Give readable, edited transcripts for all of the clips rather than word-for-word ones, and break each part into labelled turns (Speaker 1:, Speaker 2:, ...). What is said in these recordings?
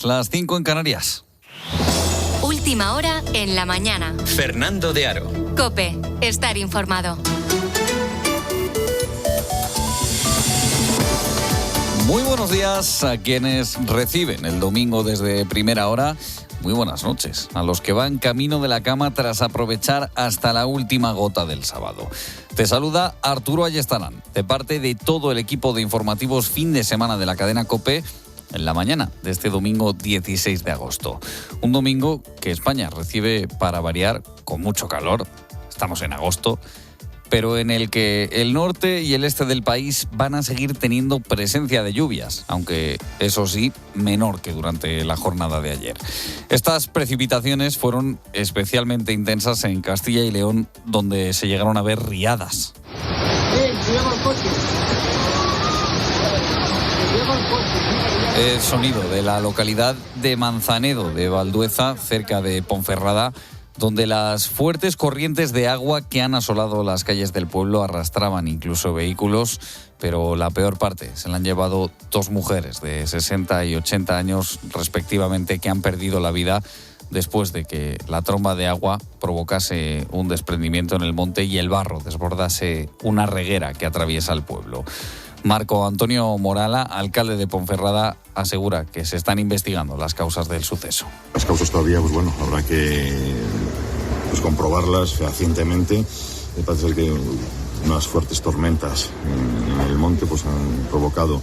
Speaker 1: Las 5 en Canarias.
Speaker 2: Última hora en la mañana.
Speaker 3: Fernando de Aro.
Speaker 2: COPE. Estar informado.
Speaker 1: Muy buenos días a quienes reciben el domingo desde primera hora. Muy buenas noches a los que van camino de la cama tras aprovechar hasta la última gota del sábado. Te saluda Arturo Ayestarán, de parte de todo el equipo de informativos fin de semana de la cadena COPE, en la mañana de este domingo 16 de agosto. Un domingo que España recibe, para variar, con mucho calor. Estamos en agosto, pero en el que el norte y el este del país van a seguir teniendo presencia de lluvias, aunque eso sí, menor que durante la jornada de ayer. Estas precipitaciones fueron especialmente intensas en Castilla y León, donde se llegaron a ver riadas. El sonido de la localidad de Manzanedo de Valdueza, cerca de Ponferrada, donde las fuertes corrientes de agua que han asolado las calles del pueblo arrastraban incluso vehículos, pero la peor parte se la han llevado dos mujeres de 60 y 80 años respectivamente, que han perdido la vida después de que la tromba de agua provocase un desprendimiento en el monte y el barro desbordase una reguera que atraviesa el pueblo. Marco Antonio Morala, alcalde de Ponferrada, asegura que se están investigando las causas del suceso.
Speaker 4: Las causas todavía, habrá que comprobarlas fehacientemente. Parece ser que unas fuertes tormentas en el monte han provocado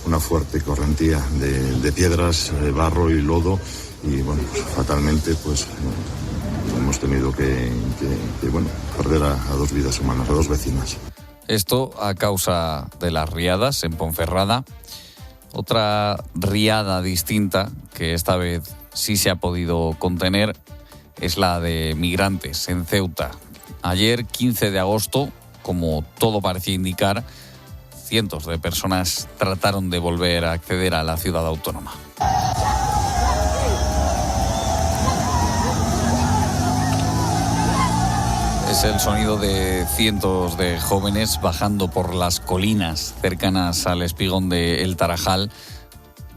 Speaker 4: una fuerte correntía de piedras, barro y lodo y fatalmente hemos tenido que perder a dos vidas humanas, a dos vecinas.
Speaker 1: Esto a causa de las riadas en Ponferrada. Otra riada distinta, que esta vez sí se ha podido contener, es la de migrantes en Ceuta. Ayer, 15 de agosto, como todo parecía indicar, cientos de personas trataron de volver a acceder a la ciudad autónoma. Es el sonido de cientos de jóvenes bajando por las colinas cercanas al espigón de El Tarajal,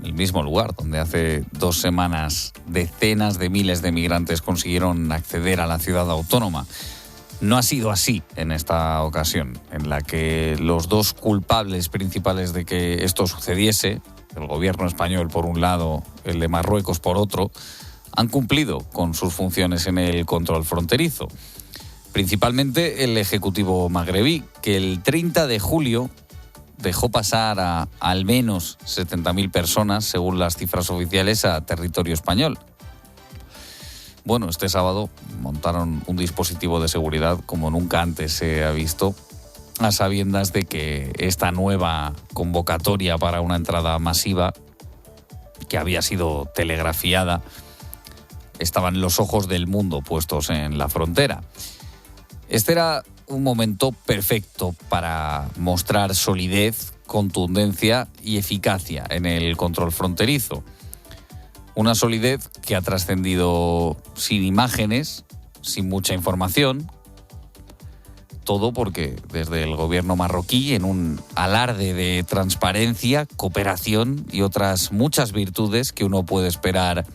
Speaker 1: el mismo lugar donde hace 2 semanas decenas de miles de migrantes consiguieron acceder a la ciudad autónoma. No ha sido así en esta ocasión, en la que los dos culpables principales de que esto sucediese, el gobierno español por un lado, el de Marruecos por otro, han cumplido con sus funciones en el control fronterizo. Principalmente el Ejecutivo magrebí, que el 30 de julio dejó pasar a al menos 70.000 personas, según las cifras oficiales, a territorio español. Este sábado montaron un dispositivo de seguridad como nunca antes se ha visto, a sabiendas de que esta nueva convocatoria para una entrada masiva, que había sido telegrafiada, estaban los ojos del mundo puestos en la frontera. Este era un momento perfecto para mostrar solidez, contundencia y eficacia en el control fronterizo. Una solidez que ha trascendido sin imágenes, sin mucha información. Todo porque desde el gobierno marroquí, en un alarde de transparencia, cooperación y otras muchas virtudes que uno puede esperar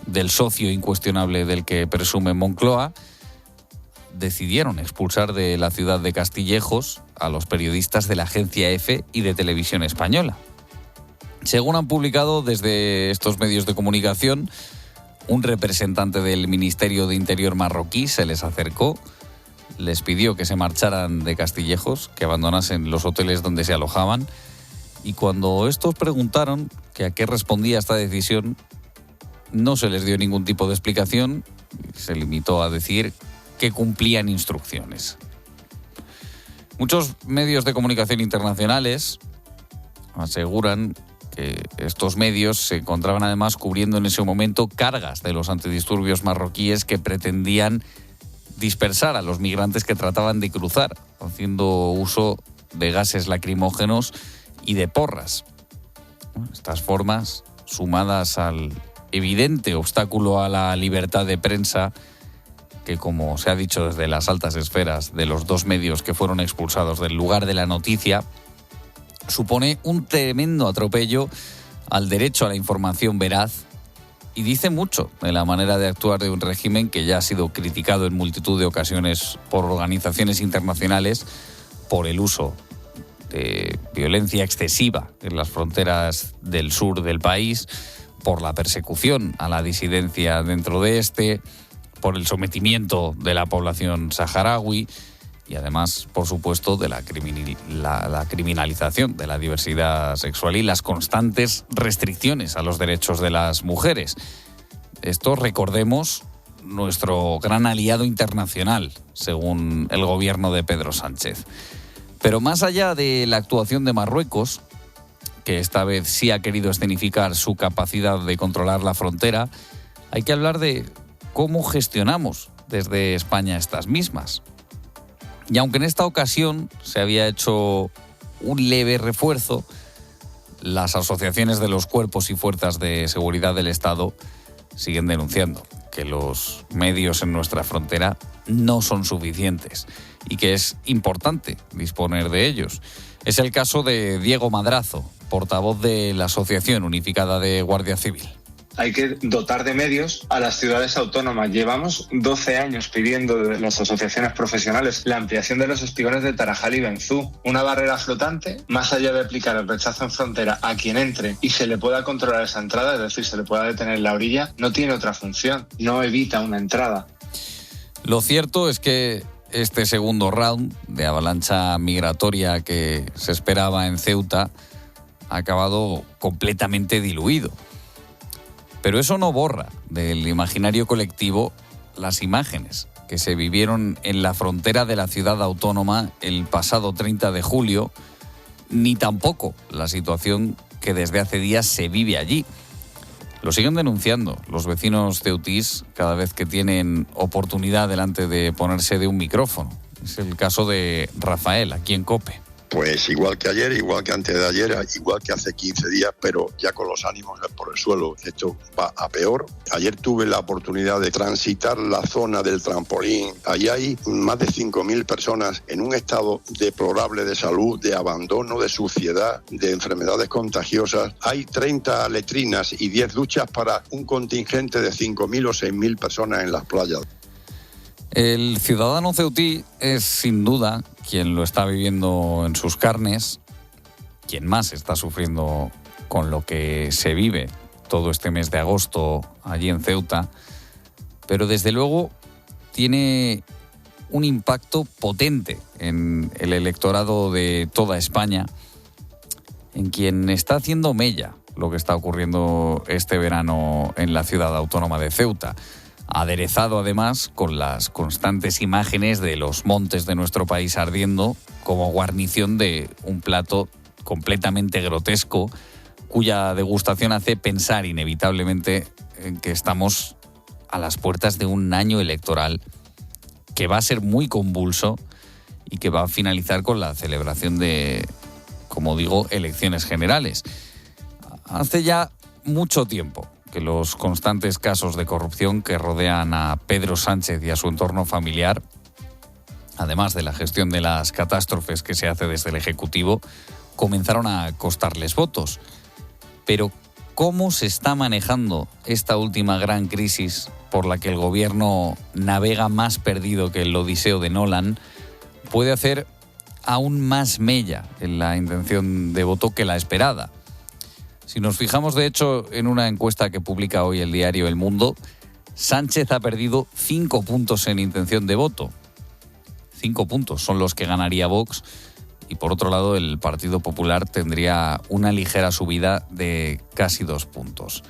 Speaker 1: del socio incuestionable del que presume Moncloa, decidieron expulsar de la ciudad de Castillejos a los periodistas de la agencia EFE y de Televisión Española. Según han publicado desde estos medios de comunicación, un representante del Ministerio de Interior marroquí se les acercó, les pidió que se marcharan de Castillejos, que abandonasen los hoteles donde se alojaban, y cuando estos preguntaron que a qué respondía esta decisión, no se les dio ningún tipo de explicación, se limitó a decir que cumplían instrucciones. Muchos medios de comunicación internacionales aseguran que estos medios se encontraban además cubriendo en ese momento cargas de los antidisturbios marroquíes que pretendían dispersar a los migrantes que trataban de cruzar, haciendo uso de gases lacrimógenos y de porras. Estas formas, sumadas al evidente obstáculo a la libertad de prensa, que, como se ha dicho desde las altas esferas de los dos medios que fueron expulsados del lugar de la noticia, supone un tremendo atropello al derecho a la información veraz Y dice mucho de la manera de actuar de un régimen que ya ha sido criticado en multitud de ocasiones por organizaciones internacionales por el uso de violencia excesiva en las fronteras del sur del país, por la persecución a la disidencia dentro de este, por el sometimiento de la población saharaui y además, por supuesto, de la criminalización de la diversidad sexual y las constantes restricciones a los derechos de las mujeres. Esto, recordemos, nuestro gran aliado internacional, según el gobierno de Pedro Sánchez. Pero más allá de la actuación de Marruecos, que esta vez sí ha querido escenificar su capacidad de controlar la frontera, hay que hablar de cómo gestionamos desde España estas mismas. Y aunque en esta ocasión se había hecho un leve refuerzo, las asociaciones de los cuerpos y fuerzas de seguridad del Estado siguen denunciando que los medios en nuestra frontera no son suficientes y que es importante disponer de ellos. Es el caso de Diego Madrazo, portavoz de la Asociación Unificada de Guardia Civil.
Speaker 3: Hay que dotar de medios a las ciudades autónomas. Llevamos 12 años pidiendo de las asociaciones profesionales la ampliación de los espigones de Tarajal y Benzú. Una barrera flotante, más allá de aplicar el rechazo en frontera a quien entre y se le pueda controlar esa entrada, es decir, se le pueda detener en la orilla, no tiene otra función, no evita una entrada.
Speaker 1: Lo cierto es que este segundo round de avalancha migratoria que se esperaba en Ceuta ha acabado completamente diluido. Pero eso no borra del imaginario colectivo las imágenes que se vivieron en la frontera de la ciudad autónoma el pasado 30 de julio, ni tampoco la situación que desde hace días se vive allí. Lo siguen denunciando los vecinos ceutís cada vez que tienen oportunidad delante de ponerse de un micrófono. Es el caso de Rafael, aquí en COPE.
Speaker 5: Pues igual que ayer, igual que antes de ayer, igual que hace 15 días, pero ya con los ánimos por el suelo. Esto va a peor. Ayer tuve la oportunidad de transitar la zona del trampolín. Allí hay más de 5.000 personas en un estado deplorable de salud, de abandono, de suciedad, de enfermedades contagiosas. Hay 30 letrinas y 10 duchas para un contingente de 5.000 o 6.000 personas en las playas.
Speaker 1: El ciudadano ceutí es sin duda quien lo está viviendo en sus carnes, quien más está sufriendo con lo que se vive todo este mes de agosto allí en Ceuta, pero desde luego tiene un impacto potente en el electorado de toda España, en quien está haciendo mella lo que está ocurriendo este verano en la ciudad autónoma de Ceuta, aderezado además con las constantes imágenes de los montes de nuestro país ardiendo como guarnición de un plato completamente grotesco, cuya degustación hace pensar inevitablemente en que estamos a las puertas de un año electoral que va a ser muy convulso y que va a finalizar con la celebración de, como digo, elecciones generales. Hace ya mucho tiempo que los constantes casos de corrupción que rodean a Pedro Sánchez y a su entorno familiar, además de la gestión de las catástrofes que se hace desde el Ejecutivo, comenzaron a costarles votos. Pero ¿cómo se está manejando esta última gran crisis por la que el gobierno navega más perdido que el Odiseo de Nolan? Puede hacer aún más mella en la intención de voto que la esperada. Si nos fijamos, de hecho, en una encuesta que publica hoy el diario El Mundo, Sánchez ha perdido 5 puntos en intención de voto. 5 puntos son los que ganaría Vox y, por otro lado, el Partido Popular tendría una ligera subida de casi 2 puntos.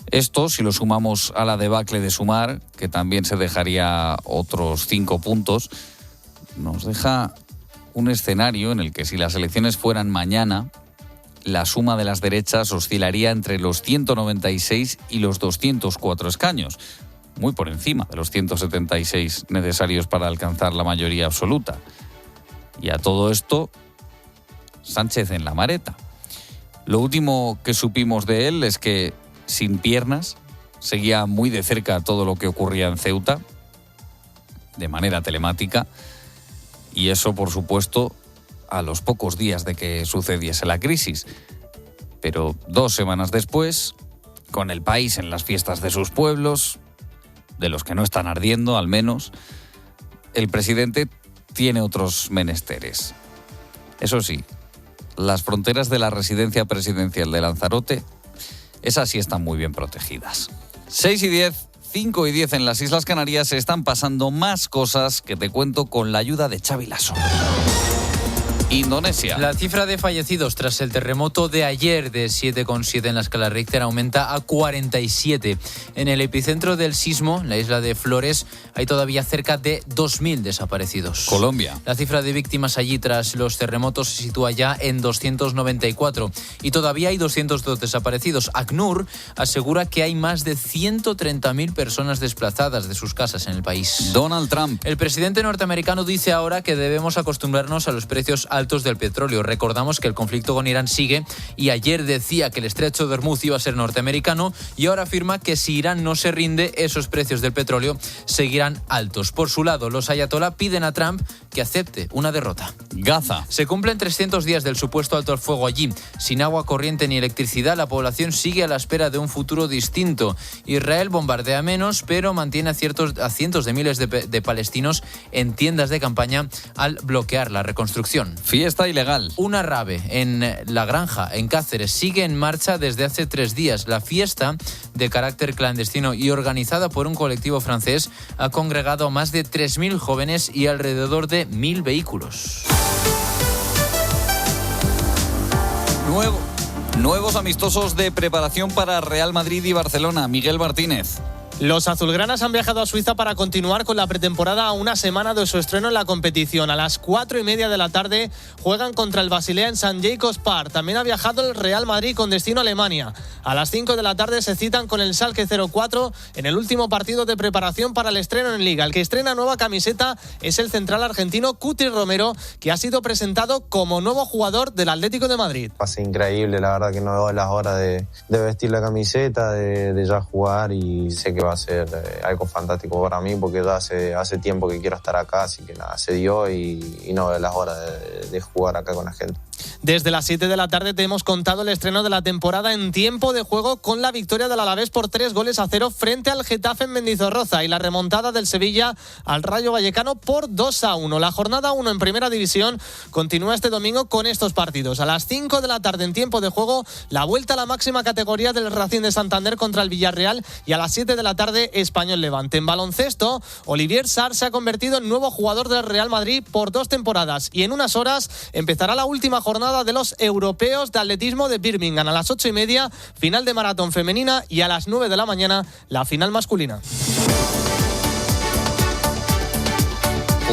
Speaker 1: Esto, si lo sumamos a la debacle de Sumar, que también se dejaría otros 5 puntos, nos deja un escenario en el que si las elecciones fueran mañana, la suma de las derechas oscilaría entre los 196 y los 204 escaños, muy por encima de los 176 necesarios para alcanzar la mayoría absoluta. Y a todo esto, Sánchez en la mareta. Lo último que supimos de él es que, sin piernas, seguía muy de cerca todo lo que ocurría en Ceuta, de manera telemática, y eso, por supuesto, a los pocos días de que sucediese la crisis. Pero 2 semanas después, con el país en las fiestas de sus pueblos, de los que no están ardiendo al menos, el presidente tiene otros menesteres. Eso sí, las fronteras de la residencia presidencial de Lanzarote, esas sí están muy bien protegidas. 6:10, 5:10 en las Islas Canarias, se están pasando más cosas que te cuento con la ayuda de Xavi Lasso. Indonesia.
Speaker 6: La cifra de fallecidos tras el terremoto de ayer de 7,7 en la escala Richter aumenta a 47. En el epicentro del sismo, la isla de Flores, hay todavía cerca de 2.000 desaparecidos.
Speaker 1: Colombia.
Speaker 6: La cifra de víctimas allí tras los terremotos se sitúa ya en 294 y todavía hay 202 desaparecidos. ACNUR asegura que hay más de 130.000 personas desplazadas de sus casas en el país.
Speaker 1: Donald Trump.
Speaker 6: El presidente norteamericano dice ahora que debemos acostumbrarnos a los precios altos del petróleo. Recordamos que el conflicto con Irán sigue y ayer decía que el estrecho de Hormuz iba a ser norteamericano y ahora afirma que si Irán no se rinde, esos precios del petróleo seguirán altos. Por su lado, los ayatolá piden a Trump que acepte una derrota.
Speaker 1: Gaza.
Speaker 6: Se cumplen 300 días del supuesto alto al fuego allí. Sin agua corriente ni electricidad, la población sigue a la espera de un futuro distinto. Israel bombardea menos, pero mantiene a cientos de miles de palestinos en tiendas de campaña al bloquear la reconstrucción.
Speaker 1: Fiesta ilegal.
Speaker 6: Una rave en La Granja, en Cáceres, sigue en marcha desde hace 3 días. La fiesta, de carácter clandestino y organizada por un colectivo francés, ha congregado a más de 3.000 jóvenes y alrededor de 1.000 vehículos.
Speaker 1: Nuevos amistosos de preparación para Real Madrid y Barcelona. Miguel Martínez.
Speaker 7: Los azulgranas han viajado a Suiza para continuar con la pretemporada a una semana de su estreno en la competición. A las 4:30 de la tarde juegan contra el Basilea en St. Jacobs Park. También ha viajado el Real Madrid con destino a Alemania. A las 5 de la tarde se citan con el Schalke 04 en el último partido de preparación para el estreno en Liga. El que estrena nueva camiseta es el central argentino Cuti Romero, que ha sido presentado como nuevo jugador del Atlético de Madrid.
Speaker 8: Pasa increíble, la verdad que no veo las horas de vestir la camiseta, de ya jugar, y sé que va a ser algo fantástico para mí porque ya hace tiempo que quiero estar acá, así que nada, se dio y no veo las horas de jugar acá con la gente.
Speaker 7: Desde las 7 de la tarde te hemos contado el estreno de la temporada en tiempo de juego con la victoria del Alavés por 3-0 frente al Getafe en Mendizorroza y la remontada del Sevilla al Rayo Vallecano por 2-1. La jornada 1 en Primera División continúa este domingo con estos partidos. A las 5 de la tarde en tiempo de juego, la vuelta a la máxima categoría del Racing de Santander contra el Villarreal y a las 7 de la tarde Español Levante. En baloncesto, Olivier Sarr se ha convertido en nuevo jugador del Real Madrid por 2 temporadas y en unas horas empezará la última jornada de los europeos de atletismo de Birmingham. A las 8:30, final de maratón femenina y a las 9 de la mañana, la final masculina.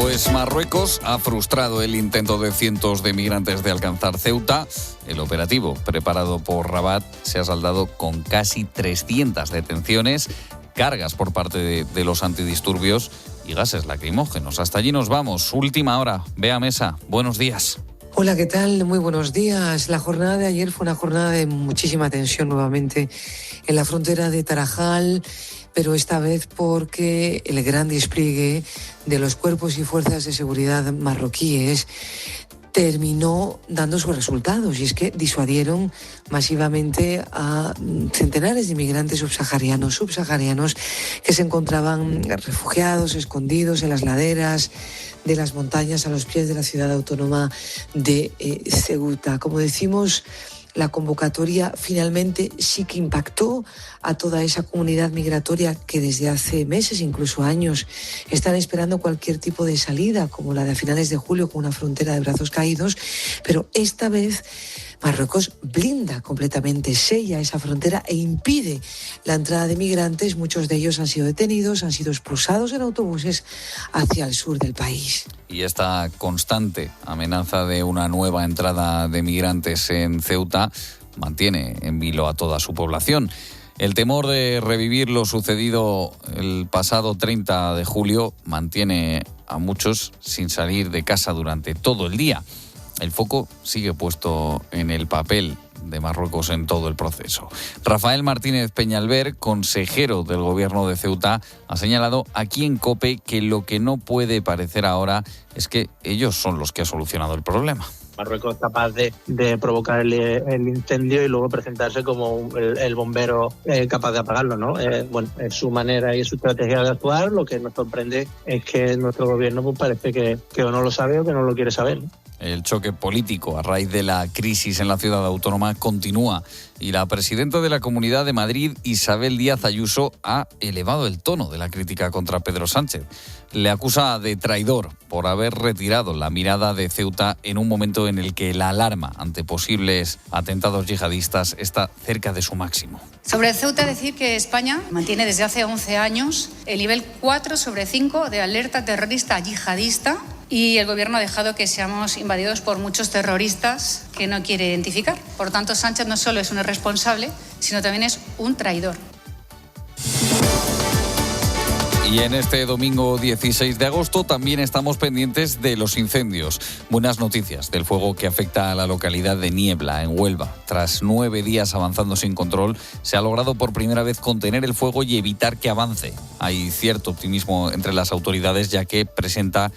Speaker 1: Pues Marruecos ha frustrado el intento de cientos de migrantes de alcanzar Ceuta. El operativo preparado por Rabat se ha saldado con casi 300 detenciones, cargas por parte de los antidisturbios y gases lacrimógenos. Hasta allí nos vamos. Última hora. Bea Mesa, buenos días.
Speaker 9: Hola, ¿qué tal? Muy buenos días. La jornada de ayer fue una jornada de muchísima tensión nuevamente en la frontera de Tarajal, pero esta vez porque el gran despliegue de los cuerpos y fuerzas de seguridad marroquíes terminó dando sus resultados, y es que disuadieron masivamente a centenares de inmigrantes subsaharianos que se encontraban refugiados, escondidos en las laderas de las montañas a los pies de la ciudad autónoma de Ceuta. Como decimos, la convocatoria finalmente sí que impactó a toda esa comunidad migratoria que desde hace meses, incluso años, están esperando cualquier tipo de salida, como la de a finales de julio con una frontera de brazos caídos, pero esta vez Marruecos blinda completamente, sella esa frontera e impide la entrada de migrantes. Muchos de ellos han sido detenidos, han sido expulsados en autobuses hacia el sur del país.
Speaker 1: Y esta constante amenaza de una nueva entrada de migrantes en Ceuta mantiene en vilo a toda su población. El temor de revivir lo sucedido el pasado 30 de julio mantiene a muchos sin salir de casa durante todo el día. El foco sigue puesto en el papel de Marruecos en todo el proceso. Rafael Martínez Peñalver, consejero del gobierno de Ceuta, ha señalado aquí en COPE que lo que no puede parecer ahora es que ellos son los que han solucionado el problema.
Speaker 10: Marruecos es capaz de provocar el incendio y luego presentarse como el bombero capaz de apagarlo, ¿no? Bueno, es su manera y su estrategia de actuar. Lo que nos sorprende es que nuestro gobierno pues parece que o no lo sabe o que no lo quiere saber, ¿no?
Speaker 1: El choque político a raíz de la crisis en la ciudad autónoma continúa y la presidenta de la Comunidad de Madrid, Isabel Díaz Ayuso, ha elevado el tono de la crítica contra Pedro Sánchez. Le acusa de traidor por haber retirado la mirada de Ceuta en un momento en el que la alarma ante posibles atentados yihadistas está cerca de su máximo.
Speaker 11: Sobre Ceuta, decir que España mantiene desde hace 11 años el nivel 4 sobre 5 de alerta terrorista yihadista y el Gobierno ha dejado que seamos invadidos por muchos terroristas que no quiere identificar. Por tanto, Sánchez no solo es un irresponsable, sino también es un traidor.
Speaker 1: Y en este domingo 16 de agosto también estamos pendientes de los incendios. Buenas noticias del fuego que afecta a la localidad de Niebla, en Huelva. Tras 9 días avanzando sin control, se ha logrado por primera vez contener el fuego y evitar que avance. Hay cierto optimismo entre las autoridades, ya que presenta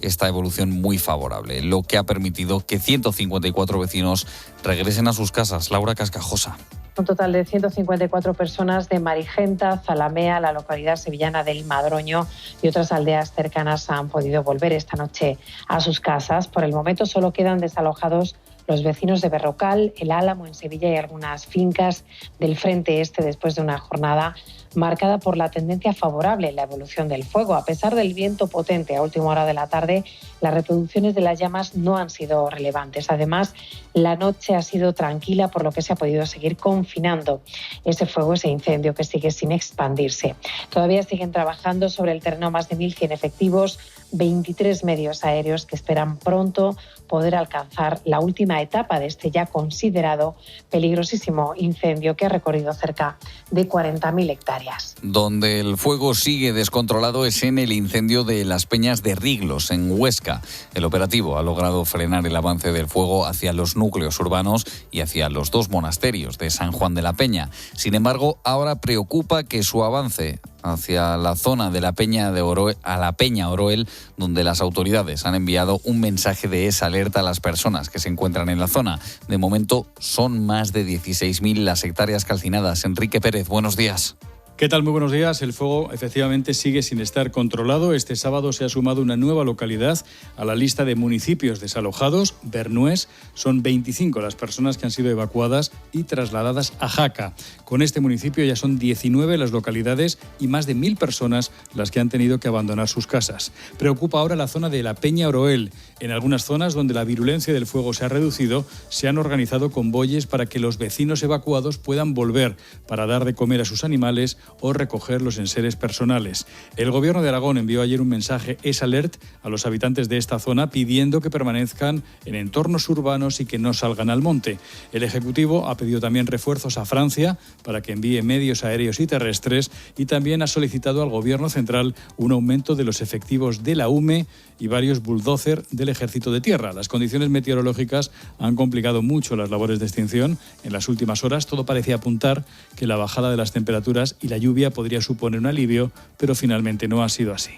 Speaker 1: esta evolución muy favorable, lo que ha permitido que 154 vecinos regresen a sus casas. Laura Cascajosa.
Speaker 12: Un total de 154 personas de Marigenta, Zalamea, la localidad sevillana del Madroño y otras aldeas cercanas han podido volver esta noche a sus casas. Por el momento solo quedan desalojados los vecinos de Berrocal, El Álamo en Sevilla y algunas fincas del frente este después de una jornada marcada por la tendencia favorable en la evolución del fuego. A pesar del viento potente a última hora de la tarde, las reproducciones de las llamas no han sido relevantes. Además, la noche ha sido tranquila, por lo que se ha podido seguir confinando ese fuego, ese incendio que sigue sin expandirse. Todavía siguen trabajando sobre el terreno más de 1.100 efectivos, 23 medios aéreos que esperan pronto poder alcanzar la última etapa de este ya considerado peligrosísimo incendio que ha recorrido cerca de 40.000 hectáreas.
Speaker 1: Donde el fuego sigue descontrolado es en el incendio de las Peñas de Riglos, en Huesca. El operativo ha logrado frenar el avance del fuego hacia los núcleos urbanos y hacia los 2 monasterios de San Juan de la Peña. Sin embargo, ahora preocupa que su avance hacia la zona de la Peña de Oroel, a la Peña Oroel, donde las autoridades han enviado un mensaje de esa alerta a las personas que se encuentran en la zona. De momento son más de 16.000 las hectáreas calcinadas. Enrique Pérez, buenos días.
Speaker 13: ¿Qué tal? Muy buenos días. El fuego efectivamente sigue sin estar controlado. Este sábado se ha sumado una nueva localidad a la lista de municipios desalojados, Bernués. Son 25 las personas que han sido evacuadas y trasladadas a Jaca. Con este municipio ya son 19 las localidades y más de 1.000 personas las que han tenido que abandonar sus casas. Preocupa ahora la zona de la Peña Oroel. En algunas zonas donde la virulencia del fuego se ha reducido, se han organizado convoyes para que los vecinos evacuados puedan volver para dar de comer a sus animales o recoger los enseres personales. El Gobierno de Aragón envió ayer un mensaje S-Alert a los habitantes de esta zona pidiendo que permanezcan en entornos urbanos y que no salgan al monte. El Ejecutivo ha pedido también refuerzos a Francia para que envíe medios aéreos y terrestres y también ha solicitado al Gobierno central un aumento de los efectivos de la UME y varios bulldozer del Ejército de Tierra. Las condiciones meteorológicas han complicado mucho las labores de extinción. En las últimas horas todo parecía apuntar que la bajada de las temperaturas y la lluvia podría suponer un alivio, pero finalmente no ha sido así.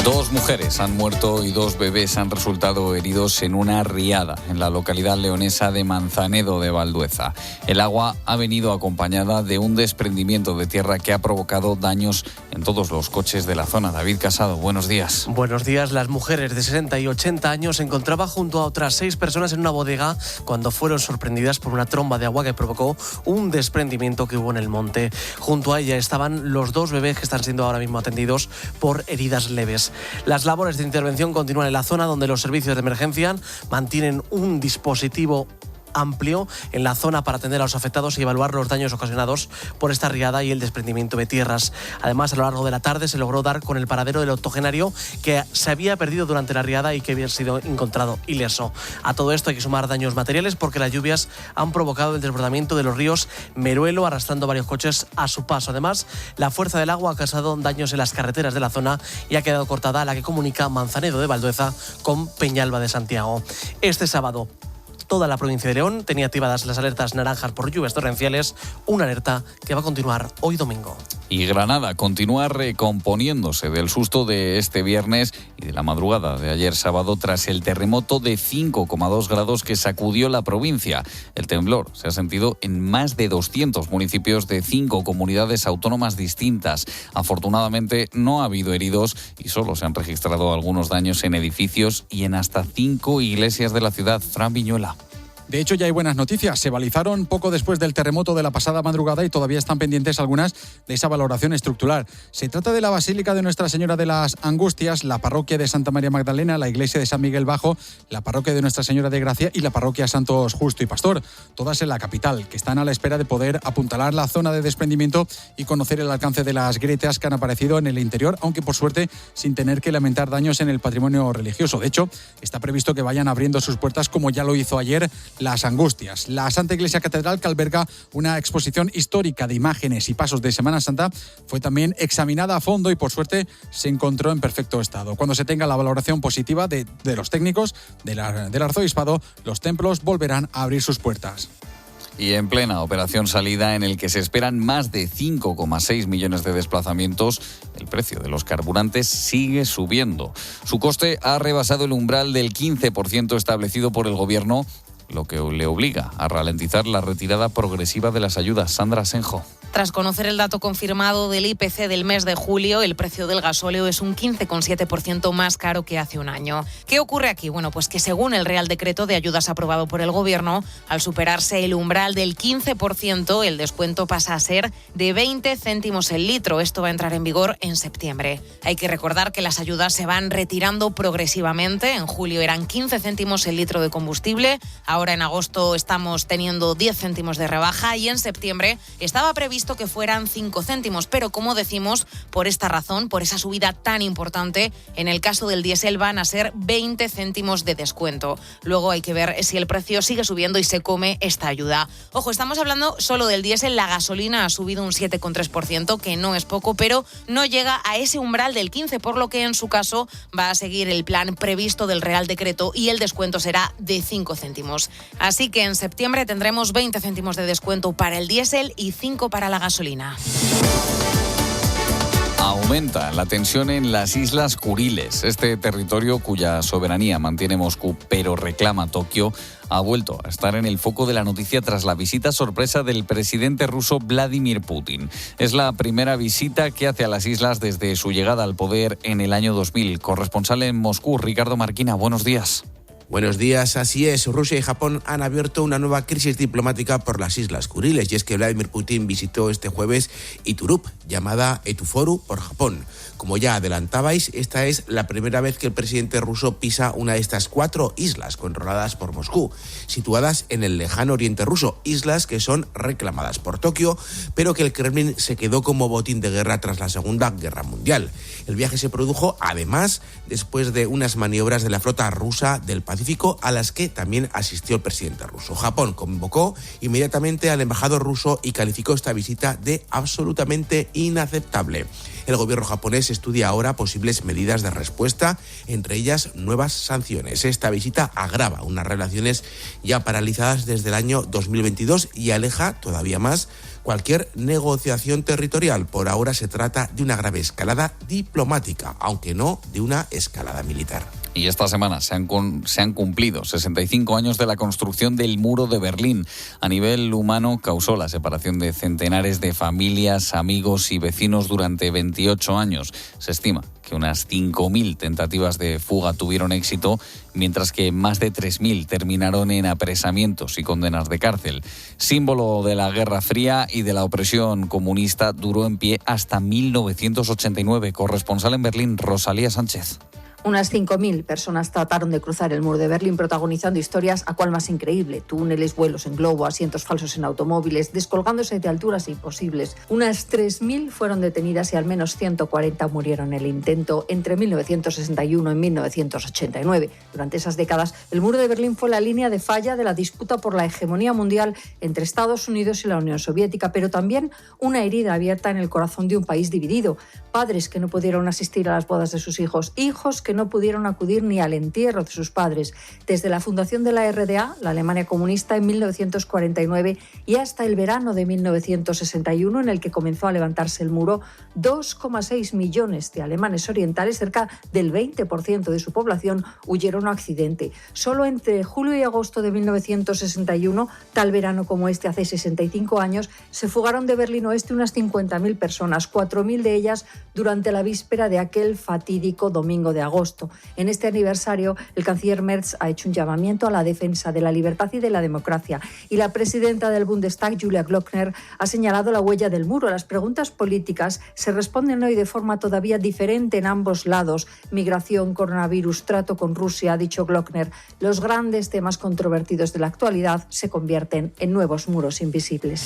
Speaker 1: 2 mujeres han muerto y 2 bebés han resultado heridos en una riada en la localidad leonesa de Manzanedo de Valdueza. El agua ha venido acompañada de un desprendimiento de tierra que ha provocado daños en todos los coches de la zona. David Casado, buenos días.
Speaker 14: Buenos días. Las mujeres de 60 y 80 años se encontraban junto a otras 6 personas en una bodega cuando fueron sorprendidas por una tromba de agua que provocó un desprendimiento que hubo en el monte. Junto a ella estaban los 2 bebés que están siendo ahora mismo atendidos por heridas leves. Las labores de intervención continúan en la zona donde los servicios de emergencia mantienen un dispositivo amplio en la zona para atender a los afectados y evaluar los daños ocasionados por esta riada y el desprendimiento de tierras. Además, a lo largo de la tarde se logró dar con el paradero del octogenario que se había perdido durante la riada y que había sido encontrado ileso. A todo esto hay que sumar daños materiales porque las lluvias han provocado el desbordamiento de los ríos Meruelo, arrastrando varios coches a su paso. Además, la fuerza del agua ha causado daños en las carreteras de la zona y ha quedado cortada la que comunica Manzanedo de Valdueza con Peñalba de Santiago. Este sábado, toda la provincia de León tenía activadas las alertas naranjas por lluvias torrenciales, una alerta que va a continuar hoy domingo.
Speaker 1: Y Granada continúa recomponiéndose del susto de este viernes y de la madrugada de ayer sábado tras el terremoto de 5,2 grados que sacudió la provincia. El temblor se ha sentido en más de 200 municipios de 5 comunidades autónomas distintas. Afortunadamente no ha habido heridos y solo se han registrado algunos daños en edificios y en hasta 5 iglesias de la ciudad. Fran Viñuela.
Speaker 15: De hecho, ya hay buenas noticias. Se balizaron poco después del terremoto de la pasada madrugada y todavía están pendientes algunas de esa valoración estructural. Se trata de la Basílica de Nuestra Señora de las Angustias, la Parroquia de Santa María Magdalena, la Iglesia de San Miguel Bajo, la Parroquia de Nuestra Señora de Gracia y la Parroquia Santos Justo y Pastor, todas en la capital, que están a la espera de poder apuntalar la zona de desprendimiento y conocer el alcance de las grietas que han aparecido en el interior, aunque por suerte sin tener que lamentar daños en el patrimonio religioso. De hecho, está previsto que vayan abriendo sus puertas como ya lo hizo ayer las Angustias. La Santa Iglesia Catedral, que alberga una exposición histórica de imágenes y pasos de Semana Santa, fue también examinada a fondo y por suerte se encontró en perfecto estado. Cuando se tenga la valoración positiva de los técnicos del arzobispado, los templos volverán a abrir sus puertas.
Speaker 1: Y en plena operación salida, en el que se esperan más de 5,6 millones de desplazamientos, el precio de los carburantes sigue subiendo. Su coste ha rebasado el umbral del 15% establecido por el Gobierno, lo que le obliga a ralentizar la retirada progresiva de las ayudas. Sandra Senjo.
Speaker 16: Tras conocer el dato confirmado del IPC del mes de julio, el precio del gasóleo es un 15,7% más caro que hace un año. ¿Qué ocurre aquí? Bueno, pues que según el Real Decreto de Ayudas aprobado por el Gobierno, al superarse el umbral del 15%, el descuento pasa a ser de 20 céntimos el litro. Esto va a entrar en vigor en septiembre. Hay que recordar que las ayudas se van retirando progresivamente. En julio eran 15 céntimos el litro de combustible. Ahora en agosto estamos teniendo 10 céntimos de rebaja y en septiembre estaba previsto que fueran 5 céntimos, pero como decimos, por esta razón, por esa subida tan importante, en el caso del diésel van a ser 20 céntimos de descuento. Luego hay que ver si el precio sigue subiendo y se come esta ayuda. Ojo, estamos hablando solo del diésel, la gasolina ha subido un 7,3%, que no es poco, pero no llega a ese umbral del 15%, por lo que en su caso va a seguir el plan previsto del Real Decreto y el descuento será de 5 céntimos. Así que en septiembre tendremos 20 céntimos de descuento para el diésel y 5 para la gasolina.
Speaker 1: Aumenta la tensión en las Islas Kuriles. Este territorio, cuya soberanía mantiene Moscú pero reclama Tokio, ha vuelto a estar en el foco de la noticia tras la visita sorpresa del presidente ruso Vladimir Putin. Es la primera visita que hace a las islas desde su llegada al poder en el año 2000. Corresponsal en Moscú, Ricardo Marquina, buenos días.
Speaker 17: Buenos días, así es. Rusia y Japón han abierto una nueva crisis diplomática por las Islas Kuriles, y es que Vladimir Putin visitó este jueves Iturup, llamada Etuforu por Japón. Como ya adelantabais, esta es la primera vez que el presidente ruso pisa una de estas 4 islas controladas por Moscú, situadas en el lejano oriente ruso, islas que son reclamadas por Tokio, pero que el Kremlin se quedó como botín de guerra tras la Segunda Guerra Mundial. El viaje se produjo, además, después de unas maniobras de la flota rusa del Pacífico a las que también asistió el presidente ruso. Japón convocó inmediatamente al embajador ruso y calificó esta visita de absolutamente inaceptable. El gobierno japonés estudia ahora posibles medidas de respuesta, entre ellas nuevas sanciones. Esta visita agrava unas relaciones ya paralizadas desde el año 2022 y aleja todavía más cualquier negociación territorial. Por ahora se trata de una grave escalada diplomática, aunque no de una escalada militar.
Speaker 1: Y esta semana se han cumplido 65 años de la construcción del muro de Berlín. A nivel humano causó la separación de centenares de familias, amigos y vecinos durante 28 años. Se estima que unas 5.000 tentativas de fuga tuvieron éxito, mientras que más de 3.000 terminaron en apresamientos y condenas de cárcel. Símbolo de la Guerra Fría y de la opresión comunista, duró en pie hasta 1989. Corresponsal en Berlín, Rosalía Sánchez.
Speaker 18: Unas 5.000 personas trataron de cruzar el muro de Berlín protagonizando historias a cual más increíble. Túneles, vuelos en globo, asientos falsos en automóviles, descolgándose de alturas imposibles. Unas 3.000 fueron detenidas y al menos 140 murieron en el intento entre 1961 y 1989. Durante esas décadas, el muro de Berlín fue la línea de falla de la disputa por la hegemonía mundial entre Estados Unidos y la Unión Soviética, pero también una herida abierta en el corazón de un país dividido. Padres que no pudieron asistir a las bodas de sus hijos, hijos que no pudieron acudir ni al entierro de sus padres. Desde la fundación de la RDA, la Alemania comunista, en 1949 y hasta el verano de 1961, en el que comenzó a levantarse el muro, 2,6 millones de alemanes orientales, cerca del 20% de su población, huyeron a Occidente. Solo entre julio y agosto de 1961, tal verano como este hace 65 años, se fugaron de Berlín Oeste unas 50.000 personas, 4.000 de ellas durante la víspera de aquel fatídico domingo de agosto. En este aniversario, el canciller Merz ha hecho un llamamiento a la defensa de la libertad y de la democracia, y la presidenta del Bundestag, Julia Glockner, ha señalado la huella del muro. Las preguntas políticas se responden hoy de forma todavía diferente en ambos lados. Migración, coronavirus, trato con Rusia, ha dicho Glockner. Los grandes temas controvertidos de la actualidad se convierten en nuevos muros invisibles.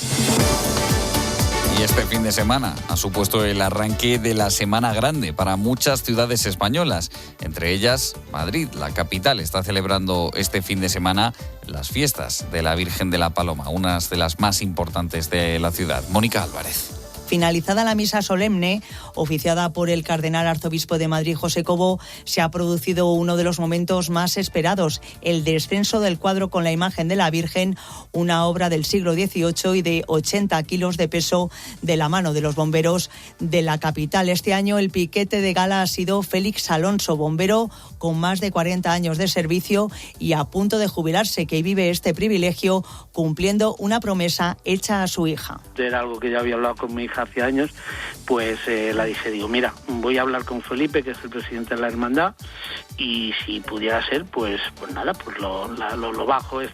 Speaker 1: Y este fin de semana ha supuesto el arranque de la Semana Grande para muchas ciudades españolas. Entre ellas, Madrid, la capital, está celebrando este fin de semana las fiestas de la Virgen de la Paloma, unas de las más importantes de la ciudad. Mónica Álvarez.
Speaker 19: Finalizada la misa solemne, oficiada por el cardenal arzobispo de Madrid, José Cobo, se ha producido uno de los momentos más esperados, el descenso del cuadro con la imagen de la Virgen, una obra del siglo XVIII y de 80 kilos de peso, de la mano de los bomberos de la capital. Este año el piquete de gala ha sido Félix Alonso, bombero con más de 40 años de servicio y a punto de jubilarse, que vive este privilegio cumpliendo una promesa hecha a su hija.
Speaker 20: Era algo que ya había hablado con mi hija hace años, pues la dije, mira, voy a hablar con Felipe, que es el presidente de la hermandad, y si pudiera ser, pues nada, pues lo bajo es.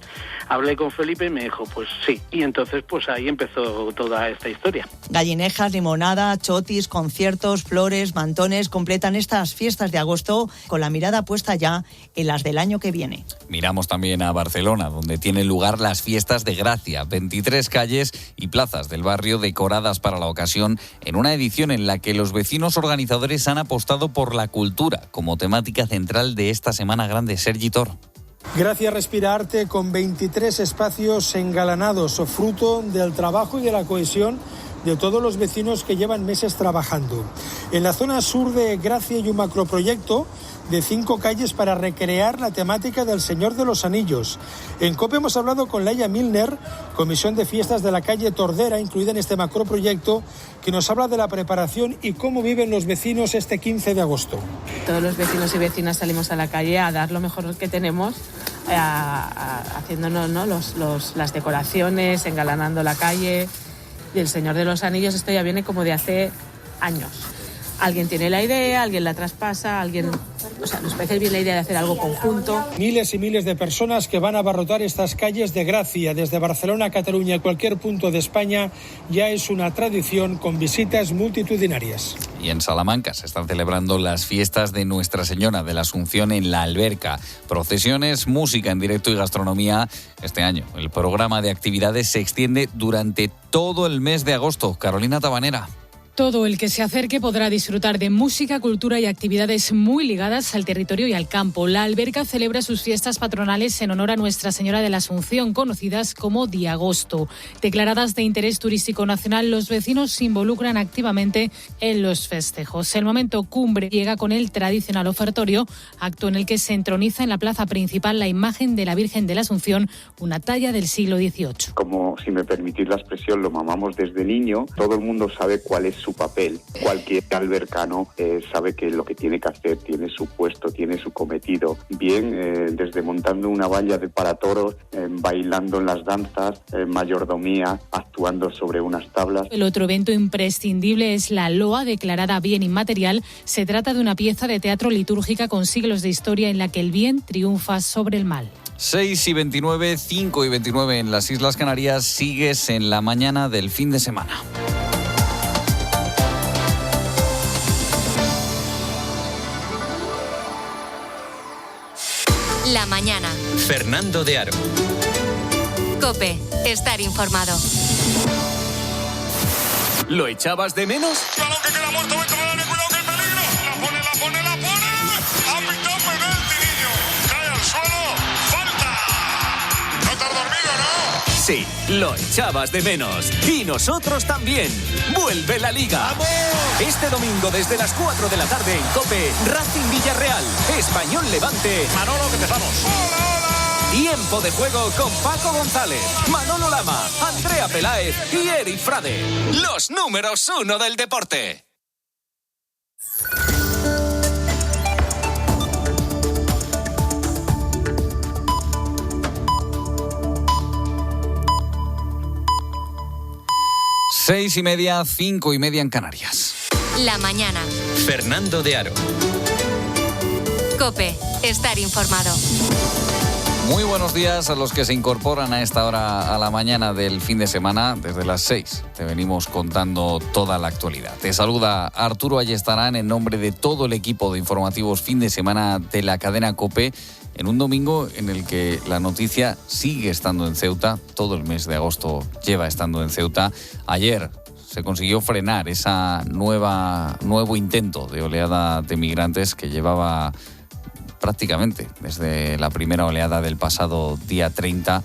Speaker 20: Hablé con Felipe y me dijo, pues sí, y entonces pues ahí empezó toda esta historia.
Speaker 19: Gallinejas, limonada, chotis, conciertos, flores, mantones completan estas fiestas de agosto con la mirada puesta ya en las del año que viene.
Speaker 1: Miramos también a Barcelona, donde tienen lugar las fiestas de Gracia, 23 calles y plazas del barrio decoradas para la ocasión, en una edición en la que los vecinos organizadores han apostado por la cultura como temática central de esta Semana Grande. Sergi Toro.
Speaker 21: Gracia Respira Arte, con 23 espacios engalanados, fruto del trabajo y de la cohesión de todos los vecinos que llevan meses trabajando. En la zona sur de Gracia hay un macroproyecto de 5 calles para recrear la temática del Señor de los Anillos. En COPE hemos hablado con Laia Milner, comisión de fiestas de la calle Tordera, incluida en este macroproyecto, que nos habla de la preparación y cómo viven los vecinos este 15 de agosto.
Speaker 22: Todos los vecinos y vecinas salimos a la calle a dar lo mejor que tenemos, haciéndonos, ¿no?, las decoraciones, engalanando la calle. Y el Señor de los Anillos, esto ya viene como de hace años. Alguien tiene la idea, alguien la traspasa, nos parece bien la idea de hacer algo conjunto.
Speaker 21: Miles y miles de personas que van a abarrotar estas calles de Gracia, desde Barcelona a Cataluña, a cualquier punto de España, ya es una tradición con visitas multitudinarias.
Speaker 1: Y en Salamanca se están celebrando las fiestas de Nuestra Señora de la Asunción en la Alberca. Procesiones, música en directo y gastronomía. Este año el programa de actividades se extiende durante todo el mes de agosto. Carolina Tabanera.
Speaker 23: Todo el que se acerque podrá disfrutar de música, cultura y actividades muy ligadas al territorio y al campo. La Alberca celebra sus fiestas patronales en honor a Nuestra Señora de la Asunción, conocidas como Diagosto. Declaradas de interés turístico nacional, los vecinos se involucran activamente en los festejos. El momento cumbre llega con el tradicional ofertorio, acto en el que se entroniza en la plaza principal la imagen de la Virgen de la Asunción, una talla del siglo XVIII.
Speaker 24: Como, si me permitís la expresión, lo mamamos desde niño, todo el mundo sabe cuál es su papel. Cualquier albercano sabe que lo que tiene que hacer, tiene su puesto, tiene su cometido. Bien, desde montando una valla para toros, bailando en las danzas, mayordomía, actuando sobre unas tablas.
Speaker 23: El otro evento imprescindible es la Loa, declarada bien inmaterial. Se trata de una pieza de teatro litúrgica con siglos de historia en la que el bien triunfa sobre el mal.
Speaker 1: 6:29, 5:29 en las Islas Canarias. Sigues en la mañana del fin de semana.
Speaker 2: La mañana.
Speaker 25: Fernando de Aro.
Speaker 2: COPE. Estar informado.
Speaker 25: ¿Lo echabas de menos?
Speaker 26: ¡Balón que queda muerto dentro del área! ¡Cuidado que hay peligro! ¡La pone! ¡Ha pitado penalti, niño! ¡Cae al suelo! ¡Falta! No te has dormido, ¿no?
Speaker 25: Sí, lo echabas de menos. Y nosotros también. ¡Vuelve la Liga! ¡Vamos! Este domingo desde las 4 de la tarde en COPE, Racing Villarreal, Español Levante. Manolo, que empezamos. Tiempo de juego con Paco González, Manolo Lama, Andrea Peláez y Eric Frade. Los números 1 del deporte.
Speaker 1: Seis y media, 5:30 en Canarias.
Speaker 2: La mañana.
Speaker 25: Fernando de Aro.
Speaker 2: COPE. Estar informado.
Speaker 1: Muy buenos días a los que se incorporan a esta hora a la mañana del fin de semana. Desde las 6 te venimos contando toda la actualidad. Te saluda Arturo Ayestarán en nombre de todo el equipo de informativos fin de semana de la cadena COPE, en un domingo en el que la noticia sigue estando en Ceuta. Todo el mes de agosto lleva estando en Ceuta. Ayer se consiguió frenar esa nuevo intento de oleada de migrantes que llevaba prácticamente desde la primera oleada del pasado día 30,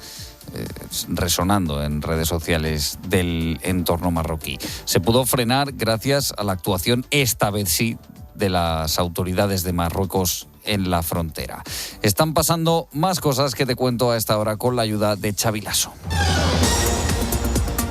Speaker 1: resonando en redes sociales del entorno marroquí. Se pudo frenar gracias a la actuación, esta vez sí, de las autoridades de Marruecos en la frontera. Están pasando más cosas que te cuento a esta hora con la ayuda de Xavi Lasso.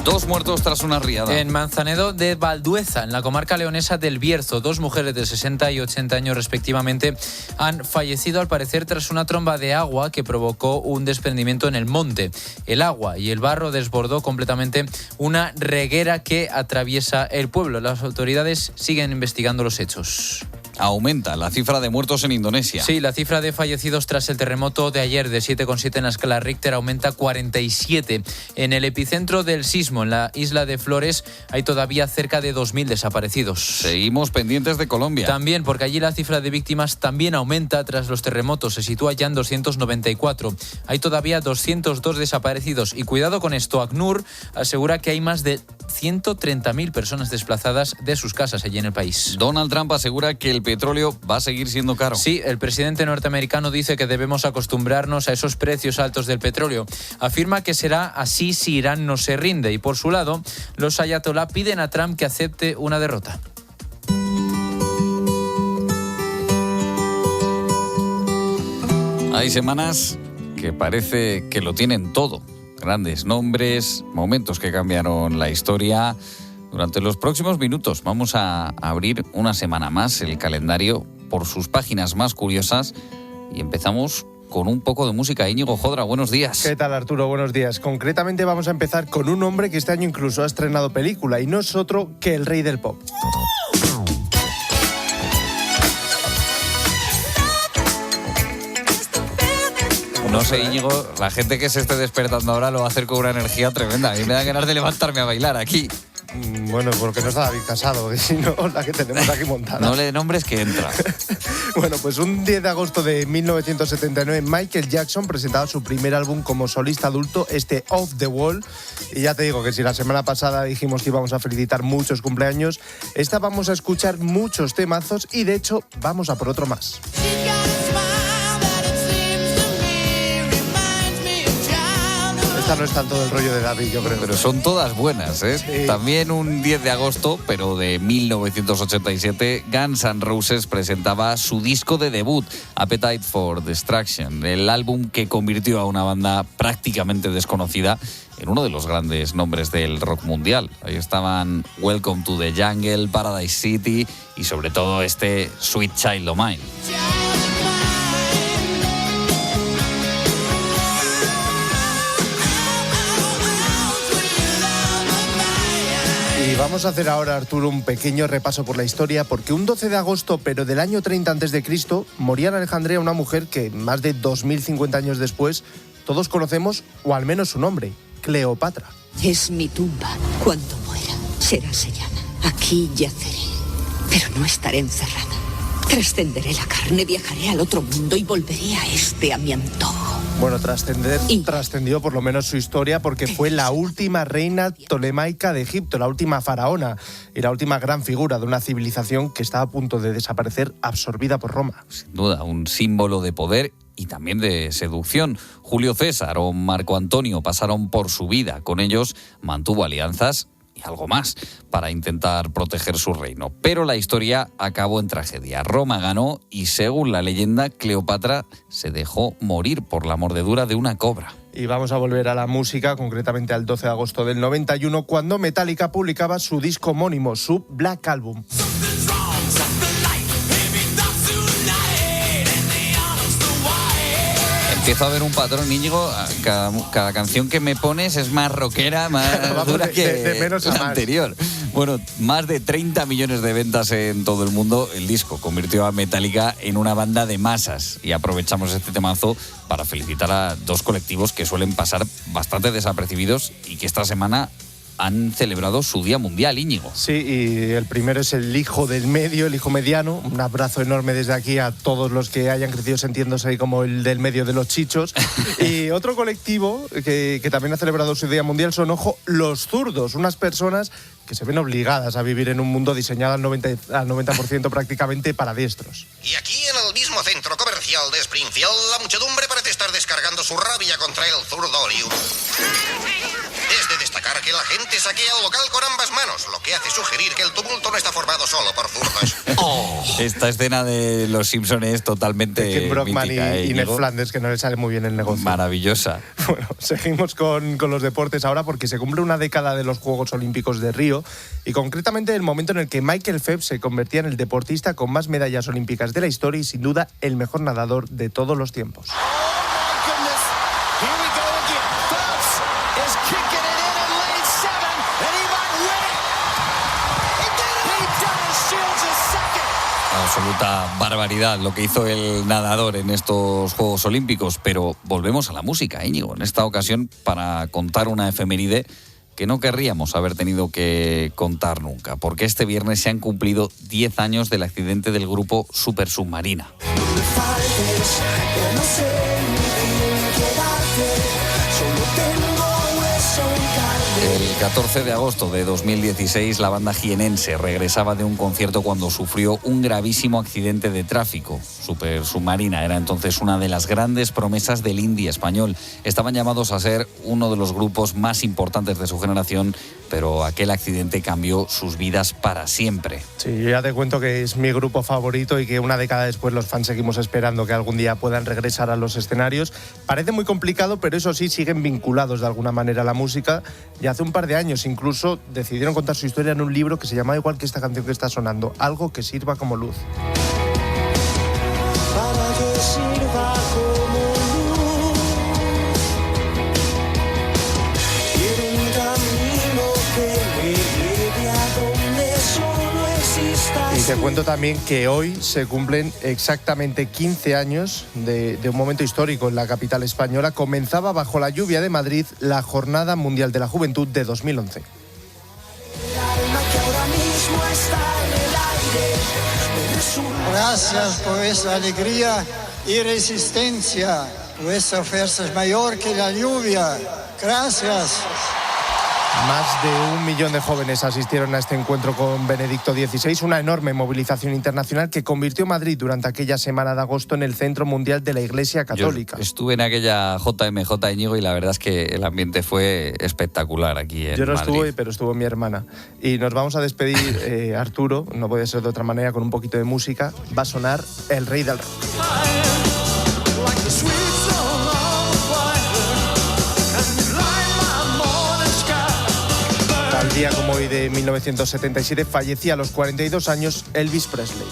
Speaker 1: 2 muertos tras una riada.
Speaker 3: En Manzanedo de Valdueza, en la comarca leonesa del Bierzo, 2 mujeres de 60 y 80 años respectivamente han fallecido al parecer tras una tromba de agua que provocó un desprendimiento en el monte. El agua y el barro desbordó completamente una reguera que atraviesa el pueblo. Las autoridades siguen investigando los hechos.
Speaker 1: Aumenta la cifra de muertos en Indonesia.
Speaker 3: Sí, la cifra de fallecidos tras el terremoto de ayer de 7,7 en la escala Richter aumenta a 47. En el epicentro del sismo, en la isla de Flores, hay todavía cerca de 2.000 desaparecidos.
Speaker 1: Seguimos pendientes de Colombia.
Speaker 3: También, porque allí la cifra de víctimas también aumenta tras los terremotos. Se sitúa ya en 294. Hay todavía 202 desaparecidos. Y cuidado con esto, ACNUR asegura que hay más de 130.000 personas desplazadas de sus casas allí en el país.
Speaker 1: Donald Trump asegura que el petróleo va a seguir siendo caro.
Speaker 3: Sí, el presidente norteamericano dice que debemos acostumbrarnos a esos precios altos del petróleo. Afirma que será así si Irán no se rinde y, por su lado, los ayatolá piden a Trump que acepte una derrota.
Speaker 1: Hay semanas que parece que lo tienen todo. Grandes nombres, momentos que cambiaron la historia. Durante los próximos minutos vamos a abrir una semana más el calendario por sus páginas más curiosas y empezamos con un poco de música. Íñigo Jodra, buenos días.
Speaker 4: ¿Qué tal, Arturo? Buenos días. Concretamente vamos a empezar con un hombre que este año incluso ha estrenado película y no es otro que el rey del pop.
Speaker 1: No sé, Íñigo, la gente que se esté despertando ahora lo va a hacer con una energía tremenda. A mí me da ganas de levantarme a bailar aquí.
Speaker 4: Bueno, porque no está David Casado, que si no, la que tenemos aquí montada.
Speaker 1: No le dé nombres que entra.
Speaker 4: Bueno, pues un 10 de agosto de 1979, Michael Jackson presentaba su primer álbum como solista adulto, Off the Wall. Y ya te digo que si la semana pasada dijimos que íbamos a felicitar muchos cumpleaños, esta vamos a escuchar muchos temazos y de hecho vamos a por otro más. Esta no es tanto del rollo de David, yo creo.
Speaker 1: Pero son todas buenas, ¿eh?
Speaker 4: Sí.
Speaker 1: También un 10 de agosto, pero de 1987, Guns N' Roses presentaba su disco de debut, Appetite for Destruction, el álbum que convirtió a una banda prácticamente desconocida en uno de los grandes nombres del rock mundial. Ahí estaban Welcome to the Jungle, Paradise City y sobre todo Sweet Child O' Mine.
Speaker 4: Y vamos a hacer ahora, Arturo, un pequeño repaso por la historia, porque un 12 de agosto, pero del año 30 a.C., moría en Alejandría una mujer que, más de 2050 años después, todos conocemos, o al menos su nombre, Cleopatra.
Speaker 5: Es mi tumba. Cuando muera, será sellada. Aquí yaceré, pero no estaré encerrada. Trascenderé la carne, viajaré al otro mundo y volveré a mi antojo.
Speaker 4: Bueno, trascendió por lo menos su historia porque fue la última reina tolemaica de Egipto, la última faraona y la última gran figura de una civilización que estaba a punto de desaparecer, absorbida por Roma.
Speaker 1: Sin duda, un símbolo de poder y también de seducción. Julio César o Marco Antonio pasaron por su vida. Con ellos mantuvo alianzas y algo más para intentar proteger su reino. Pero la historia acabó en tragedia. Roma ganó y, según la leyenda, Cleopatra se dejó morir por la mordedura de una cobra.
Speaker 4: Y vamos a volver a la música, concretamente al 12 de agosto del 91, cuando Metallica publicaba su disco homónimo, su Black Album.
Speaker 1: Empiezo a ver un patrón, Íñigo. Cada canción que me pones es más rockera, más dura que
Speaker 4: de menos a
Speaker 1: la
Speaker 4: más.
Speaker 1: anterior. Bueno, más de 30 millones de ventas en todo el mundo. El disco convirtió a Metallica en una banda de masas. Y aprovechamos este temazo para felicitar a dos colectivos que suelen pasar bastante desapercibidos y que esta semana han celebrado su Día Mundial, Íñigo.
Speaker 4: Sí, y el primero es el hijo del medio, el hijo mediano. Un abrazo enorme desde aquí a todos los que hayan crecido sintiéndose ahí como el del medio de los chichos. Y otro colectivo que también ha celebrado su Día Mundial son, ojo, los zurdos, unas personas que se ven obligadas a vivir en un mundo diseñado al 90% prácticamente para diestros.
Speaker 6: Y aquí en el mismo centro comercial de Springfield, la muchedumbre parece estar descargando su rabia contra el zurdorium. Es de destacar que la gente saquea el local con ambas manos, lo que hace sugerir que el tumulto no está formado solo por zurdos.
Speaker 1: Esta escena de Los Simpsons es totalmente
Speaker 4: Ken Brockman
Speaker 1: mítica,
Speaker 4: y Ned
Speaker 1: Íñigo.
Speaker 4: Flanders, que no le sale muy bien el negocio.
Speaker 1: Maravillosa.
Speaker 4: Bueno, seguimos con los deportes ahora porque se cumple una década de los Juegos Olímpicos de Río y concretamente el momento en el que Michael Phelps se convertía en el deportista con más medallas olímpicas de la historia y sin duda el mejor nadador de todos los tiempos.
Speaker 1: Absoluta barbaridad lo que hizo el nadador en estos Juegos Olímpicos, pero volvemos a la música, Íñigo, en esta ocasión para contar una efeméride que no querríamos haber tenido que contar nunca, porque este viernes se han cumplido 10 años del accidente del grupo Super Submarina. El 14 de agosto de 2016, la banda jienense regresaba de un concierto cuando sufrió un gravísimo accidente de tráfico. Super Submarina era entonces una de las grandes promesas del indie español. Estaban llamados a ser uno de los grupos más importantes de su generación, pero aquel accidente cambió sus vidas para siempre.
Speaker 4: Sí, yo ya te cuento que es mi grupo favorito y que una década después los fans seguimos esperando que algún día puedan regresar a los escenarios. Parece muy complicado, pero eso sí, siguen vinculados de alguna manera a la música. Y hace un par de años incluso decidieron contar su historia en un libro que se llamaba igual que esta canción que está sonando, Algo que sirva como luz.
Speaker 7: Para que sirva como luz. Quiero un camino que me lleve a donde solo exista.
Speaker 4: Y te cuento también que hoy se cumplen exactamente 15 años de un momento histórico en la capital española. Comenzaba bajo la lluvia de Madrid la Jornada Mundial de la Juventud de 2011.
Speaker 7: Gracias por esa alegría y resistencia. Vuestra fuerza es mayor que la lluvia. Gracias.
Speaker 4: Más de 1 millón de jóvenes asistieron a este encuentro con Benedicto XVI, una enorme movilización internacional que convirtió Madrid durante aquella semana de agosto en el centro mundial de la Iglesia Católica.
Speaker 1: Yo estuve en aquella JMJ, Íñigo, y la verdad es que el ambiente fue espectacular aquí en
Speaker 4: Yo no
Speaker 1: Madrid.
Speaker 4: estuve, pero estuvo mi hermana. Y nos vamos a despedir, Arturo, no puede ser de otra manera, con un poquito de música. Va a sonar El Rey del Rock. Tal día como hoy de 1977 fallecía a los 42 años Elvis Presley.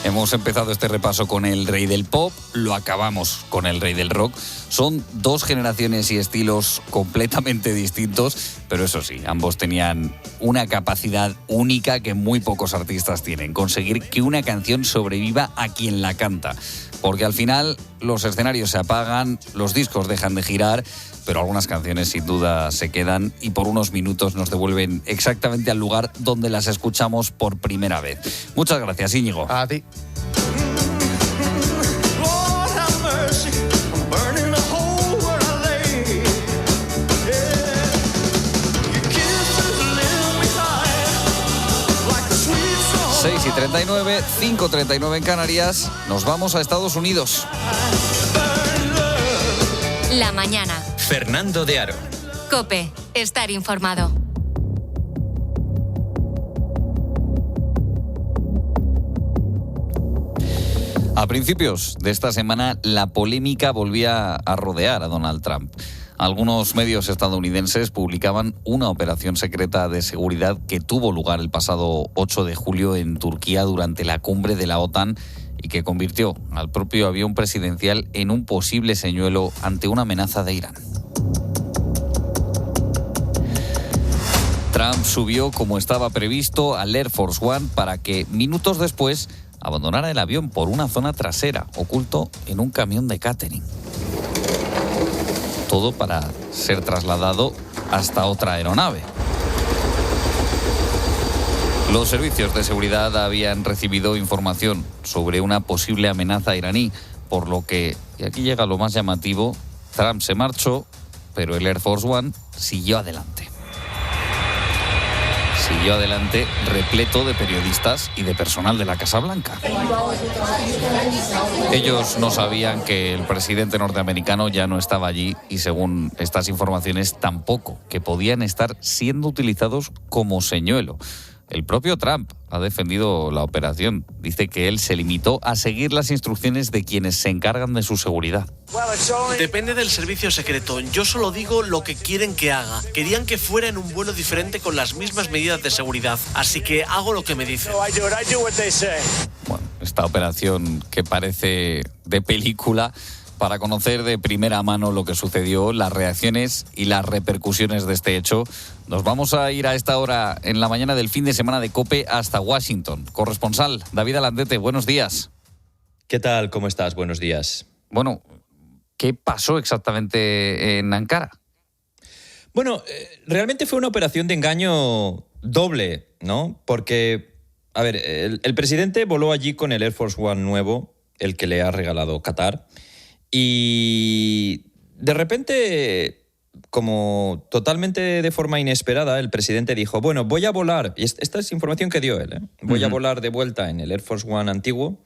Speaker 1: Hemos empezado este repaso con el rey del pop, lo acabamos con el rey del rock. Son dos generaciones y estilos completamente distintos, pero eso sí, ambos tenían una capacidad única que muy pocos artistas tienen: conseguir que una canción sobreviva a quien la canta. Porque al final los escenarios se apagan, los discos dejan de girar, pero algunas canciones sin duda se quedan y por unos minutos nos devuelven exactamente al lugar donde las escuchamos por primera vez. Muchas gracias, Íñigo.
Speaker 4: A ti.
Speaker 1: Y 39, 5:39 en Canarias. Nos vamos a Estados Unidos.
Speaker 2: La mañana.
Speaker 25: Fernando de Aro.
Speaker 2: COPE. Estar informado.
Speaker 1: A principios de esta semana, la polémica volvía a rodear a Donald Trump. Algunos medios estadounidenses publicaban una operación secreta de seguridad que tuvo lugar el pasado 8 de julio en Turquía durante la cumbre de la OTAN y que convirtió al propio avión presidencial en un posible señuelo ante una amenaza de Irán. Trump subió, como estaba previsto, al Air Force One para que minutos después abandonara el avión por una zona trasera, oculto en un camión de catering. Todo para ser trasladado hasta otra aeronave. Los servicios de seguridad habían recibido información sobre una posible amenaza iraní, por lo que, y aquí llega lo más llamativo, Trump se marchó, pero el Air Force One siguió adelante. Siguió adelante repleto de periodistas y de personal de la Casa Blanca. Ellos no sabían que el presidente norteamericano ya no estaba allí y, según estas informaciones, tampoco, que podían estar siendo utilizados como señuelo. El propio Trump ha defendido la operación. Dice que él se limitó a seguir las instrucciones de quienes se encargan de su seguridad.
Speaker 14: Depende del servicio secreto. Yo solo digo lo que quieren que haga. Querían que fuera en un vuelo diferente con las mismas medidas de seguridad. Así que hago lo que me dicen.
Speaker 1: Bueno, esta operación que parece de película, para conocer de primera mano lo que sucedió, las reacciones y las repercusiones de este hecho, nos vamos a ir a esta hora en la mañana del fin de semana de COPE hasta Washington. Corresponsal David Alandete, buenos días.
Speaker 8: ¿Qué tal? ¿Cómo estás? Buenos días.
Speaker 1: Bueno, ¿qué pasó exactamente en Ankara?
Speaker 8: Bueno, realmente fue una operación de engaño doble, ¿no? Porque, a ver, el presidente voló allí con el Air Force One nuevo, el que le ha regalado Qatar, y de repente, como totalmente de forma inesperada, el presidente dijo, bueno, voy a volar, y esta es información que dio él, voy a volar de vuelta en el Air Force One antiguo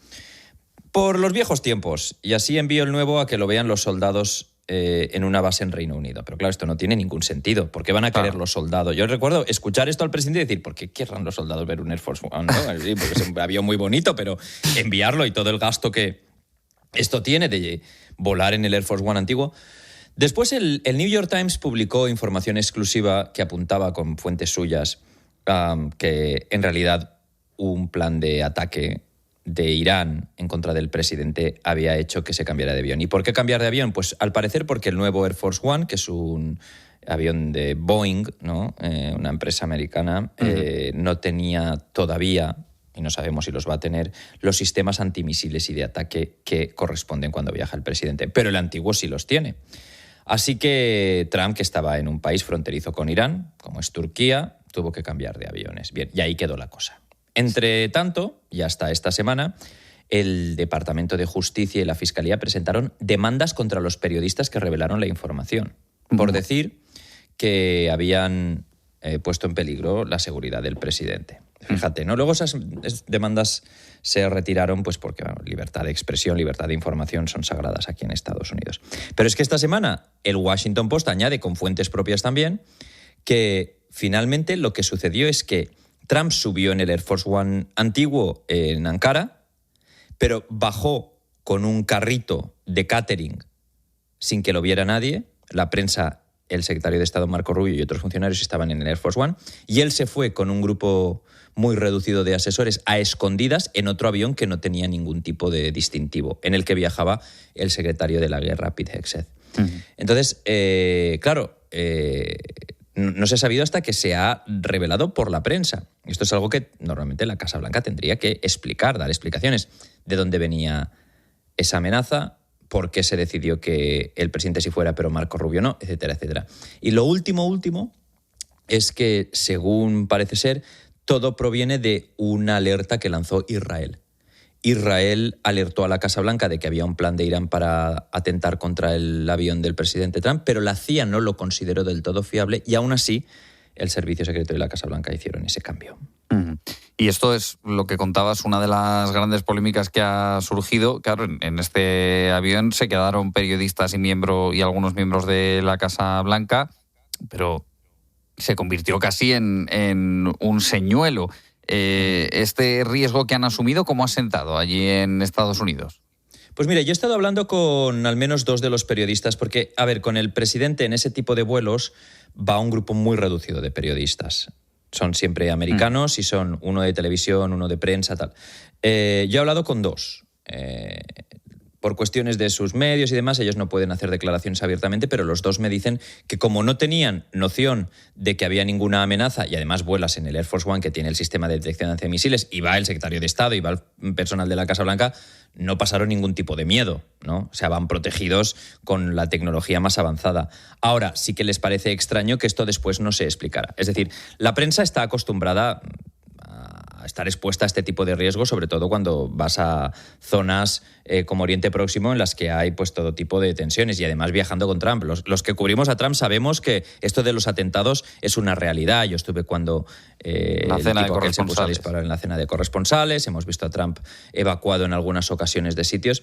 Speaker 8: por los viejos tiempos, y así envío el nuevo a que lo vean los soldados en una base en Reino Unido. Pero claro, esto no tiene ningún sentido. ¿Por qué van a querer los soldados? Yo recuerdo escuchar esto al presidente y decir, ¿por qué querrán los soldados ver un Air Force One? ¿No? Sí, porque es un avión muy bonito, pero enviarlo y todo el gasto que esto tiene de volar en el Air Force One antiguo. Después el New York Times publicó información exclusiva que apuntaba con fuentes suyas que en realidad un plan de ataque de Irán en contra del presidente había hecho que se cambiara de avión. ¿Y por qué cambiar de avión? Pues al parecer porque el nuevo Air Force One, que es un avión de Boeing, ¿no? Una empresa americana, no tenía todavía, y no sabemos si los va a tener, los sistemas antimisiles y de ataque que corresponden cuando viaja el presidente. Pero el antiguo sí los tiene. Así que Trump, que estaba en un país fronterizo con Irán, como es Turquía, tuvo que cambiar de aviones. Bien, y ahí quedó la cosa. Entre tanto, y hasta esta semana, el Departamento de Justicia y la Fiscalía presentaron demandas contra los periodistas que revelaron la información, por decir que habían puesto en peligro la seguridad del presidente. Fíjate, ¿no? Luego esas demandas se retiraron pues porque libertad de expresión, libertad de información son sagradas aquí en Estados Unidos. Pero es que esta semana el Washington Post añade, con fuentes propias también, que finalmente lo que sucedió es que Trump subió en el Air Force One antiguo en Ankara, pero bajó con un carrito de catering sin que lo viera nadie. La prensa, el secretario de Estado Marco Rubio y otros funcionarios estaban en el Air Force One, y él se fue con un grupo muy reducido de asesores a escondidas en otro avión que no tenía ningún tipo de distintivo, en el que viajaba el secretario de la guerra, Pete Hegseth. Entonces, claro, no se ha sabido hasta que se ha revelado por la prensa. Esto es algo que normalmente la Casa Blanca tendría que explicar, dar explicaciones de dónde venía esa amenaza, por qué se decidió que el presidente sí fuera, pero Marco Rubio no, etcétera, etcétera. Y lo último es que, según parece ser, todo proviene de una alerta que lanzó Israel. Israel alertó a la Casa Blanca de que había un plan de Irán para atentar contra el avión del presidente Trump, pero la CIA no lo consideró del todo fiable y aún así el Servicio Secreto y la Casa Blanca hicieron ese cambio.
Speaker 1: Y esto es lo que contabas, una de las grandes polémicas que ha surgido. Claro, en este avión se quedaron periodistas y algunos miembros de la Casa Blanca, pero se convirtió casi en un señuelo. Este riesgo que han asumido, ¿cómo ha sentado allí en Estados Unidos?
Speaker 8: Pues mira, yo he estado hablando con al menos 2 de los periodistas, porque, a ver, con el presidente en ese tipo de vuelos va un grupo muy reducido de periodistas. Son siempre americanos y son uno de televisión, uno de prensa, tal. Yo he hablado con 2. Por cuestiones de sus medios y demás, ellos no pueden hacer declaraciones abiertamente, pero los 2 me dicen que como no tenían noción de que había ninguna amenaza, y además vuelas en el Air Force One, que tiene el sistema de detección de misiles, y va el secretario de Estado y va el personal de la Casa Blanca, no pasaron ningún tipo de miedo, ¿no? O sea, van protegidos con la tecnología más avanzada. Ahora, sí que les parece extraño que esto después no se explicara. Es decir, la prensa está acostumbrada a estar expuesta a este tipo de riesgos, sobre todo cuando vas a zonas como Oriente Próximo, en las que hay pues todo tipo de tensiones, y además viajando con Trump. Los que cubrimos a Trump sabemos que esto de los atentados es una realidad. Yo estuve cuando
Speaker 1: la cena de corresponsales.
Speaker 8: Se puso a disparar en la cena de corresponsales, hemos visto a Trump evacuado en algunas ocasiones de sitios,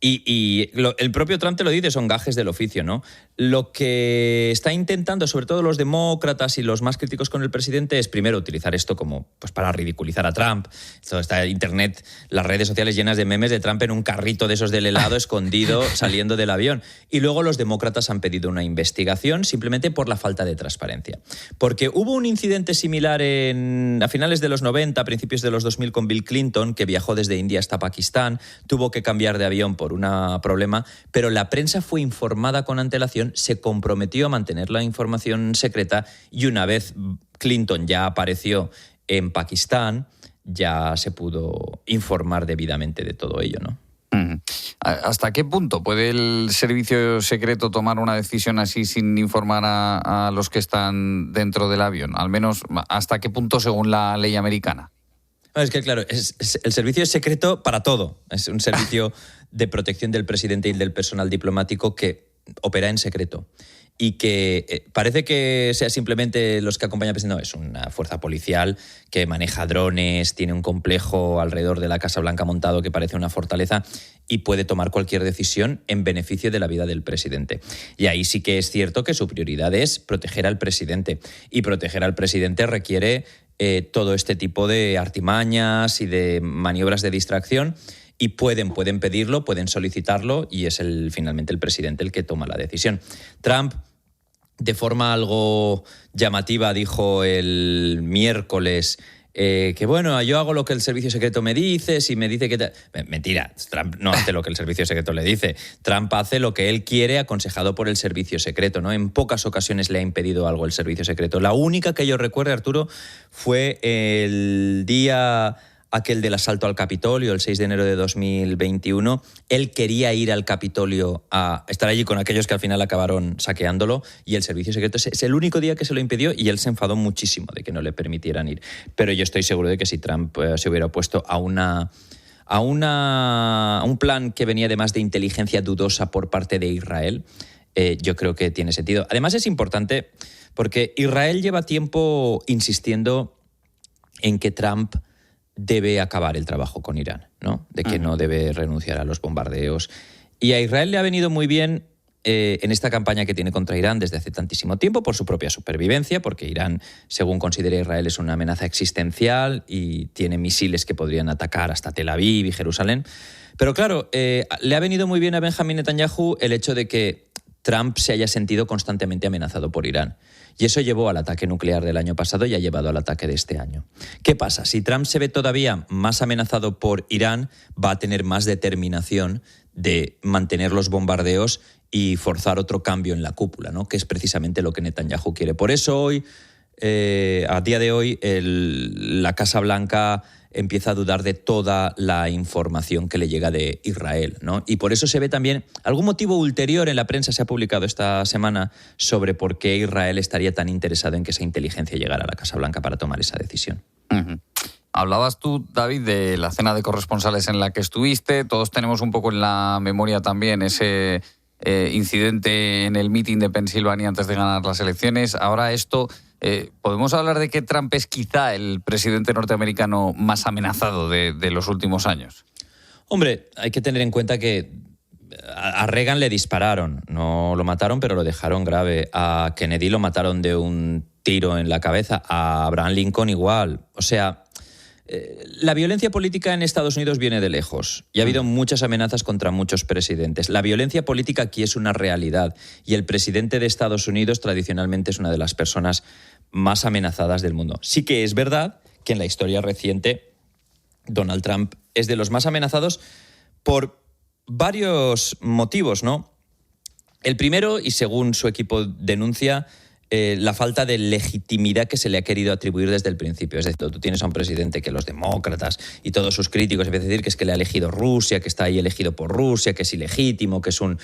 Speaker 8: y el propio Trump te lo dice, son gajes del oficio, ¿no? Lo que está intentando, sobre todo los demócratas y los más críticos con el presidente, es primero utilizar esto como pues para ridiculizar a Trump. Esto está en internet, las redes sociales llenas de memes de Trump en un carrito de esos del helado escondido saliendo del avión. Y luego los demócratas han pedido una investigación simplemente por la falta de transparencia. Porque hubo un incidente similar a finales de los 90, principios de los 2000 con Bill Clinton, que viajó desde India hasta Pakistán, tuvo que cambiar de avión por un problema, pero la prensa fue informada con antelación, se comprometió a mantener la información secreta, y una vez Clinton ya apareció en Pakistán, ya se pudo informar debidamente de todo ello, ¿no?
Speaker 1: ¿Hasta qué punto puede el servicio secreto tomar una decisión así sin informar a los que están dentro del avión? Al menos, ¿hasta qué punto según la ley americana?
Speaker 8: Es que, claro, el servicio es secreto para todo. Es un servicio de protección del presidente y del personal diplomático que opera en secreto. Y que parece que sea simplemente los que acompañan al presidente. No, es una fuerza policial que maneja drones, tiene un complejo alrededor de la Casa Blanca montado que parece una fortaleza, y puede tomar cualquier decisión en beneficio de la vida del presidente. Y ahí sí que es cierto que su prioridad es proteger al presidente. Y proteger al presidente requiere todo este tipo de artimañas y de maniobras de distracción. Y pueden pedirlo, pueden solicitarlo, y es finalmente el presidente el que toma la decisión. Trump, de forma algo llamativa, dijo el miércoles que bueno, yo hago lo que el servicio secreto me dice, si me dice que... Mentira, Trump no hace lo que el servicio secreto le dice. Trump hace lo que él quiere, aconsejado por el servicio secreto, ¿no? En pocas ocasiones le ha impedido algo el servicio secreto. La única que yo recuerde, Arturo, fue el día aquel del asalto al Capitolio, el 6 de enero de 2021, él quería ir al Capitolio a estar allí con aquellos que al final acabaron saqueándolo, y el servicio secreto es el único día que se lo impidió, y él se enfadó muchísimo de que no le permitieran ir. Pero yo estoy seguro de que si Trump se hubiera opuesto a un plan que venía además de inteligencia dudosa por parte de Israel, yo creo que tiene sentido. Además es importante porque Israel lleva tiempo insistiendo en que Trump debe acabar el trabajo con Irán, ¿no? De que no debe renunciar a los bombardeos. Y a Israel le ha venido muy bien en esta campaña que tiene contra Irán desde hace tantísimo tiempo, por su propia supervivencia, porque Irán, según considera Israel, es una amenaza existencial y tiene misiles que podrían atacar hasta Tel Aviv y Jerusalén. Pero claro, le ha venido muy bien a Benjamín Netanyahu el hecho de que Trump se haya sentido constantemente amenazado por Irán. Y eso llevó al ataque nuclear del año pasado y ha llevado al ataque de este año. ¿Qué pasa? Si Trump se ve todavía más amenazado por Irán, va a tener más determinación de mantener los bombardeos y forzar otro cambio en la cúpula, ¿no? Que es precisamente lo que Netanyahu quiere. Por eso hoy, a día de hoy, la Casa Blanca empieza a dudar de toda la información que le llega de Israel, ¿no? Y por eso se ve también algún motivo ulterior en la prensa, se ha publicado esta semana, sobre por qué Israel estaría tan interesado en que esa inteligencia llegara a la Casa Blanca para tomar esa decisión.
Speaker 1: Hablabas tú, David, de la cena de corresponsales en la que estuviste. Todos tenemos un poco en la memoria también ese incidente en el mitin de Pensilvania antes de ganar las elecciones. Ahora esto ¿Podemos hablar de que Trump es quizá el presidente norteamericano más amenazado de los últimos años?
Speaker 8: Hombre, hay que tener en cuenta que a Reagan le dispararon, no lo mataron, pero lo dejaron grave. A Kennedy lo mataron de un tiro en la cabeza, a Abraham Lincoln igual. O sea, la violencia política en Estados Unidos viene de lejos y ha habido muchas amenazas contra muchos presidentes. La violencia política aquí es una realidad y el presidente de Estados Unidos tradicionalmente es una de las personas más amenazadas del mundo. Sí que es verdad que en la historia reciente Donald Trump es de los más amenazados por varios motivos, ¿no? El primero, y según su equipo denuncia, la falta de legitimidad que se le ha querido atribuir desde el principio. Es decir, tú tienes a un presidente que los demócratas y todos sus críticos empiezan a decir que es que le ha elegido Rusia, que está ahí elegido por Rusia, que es ilegítimo, que es un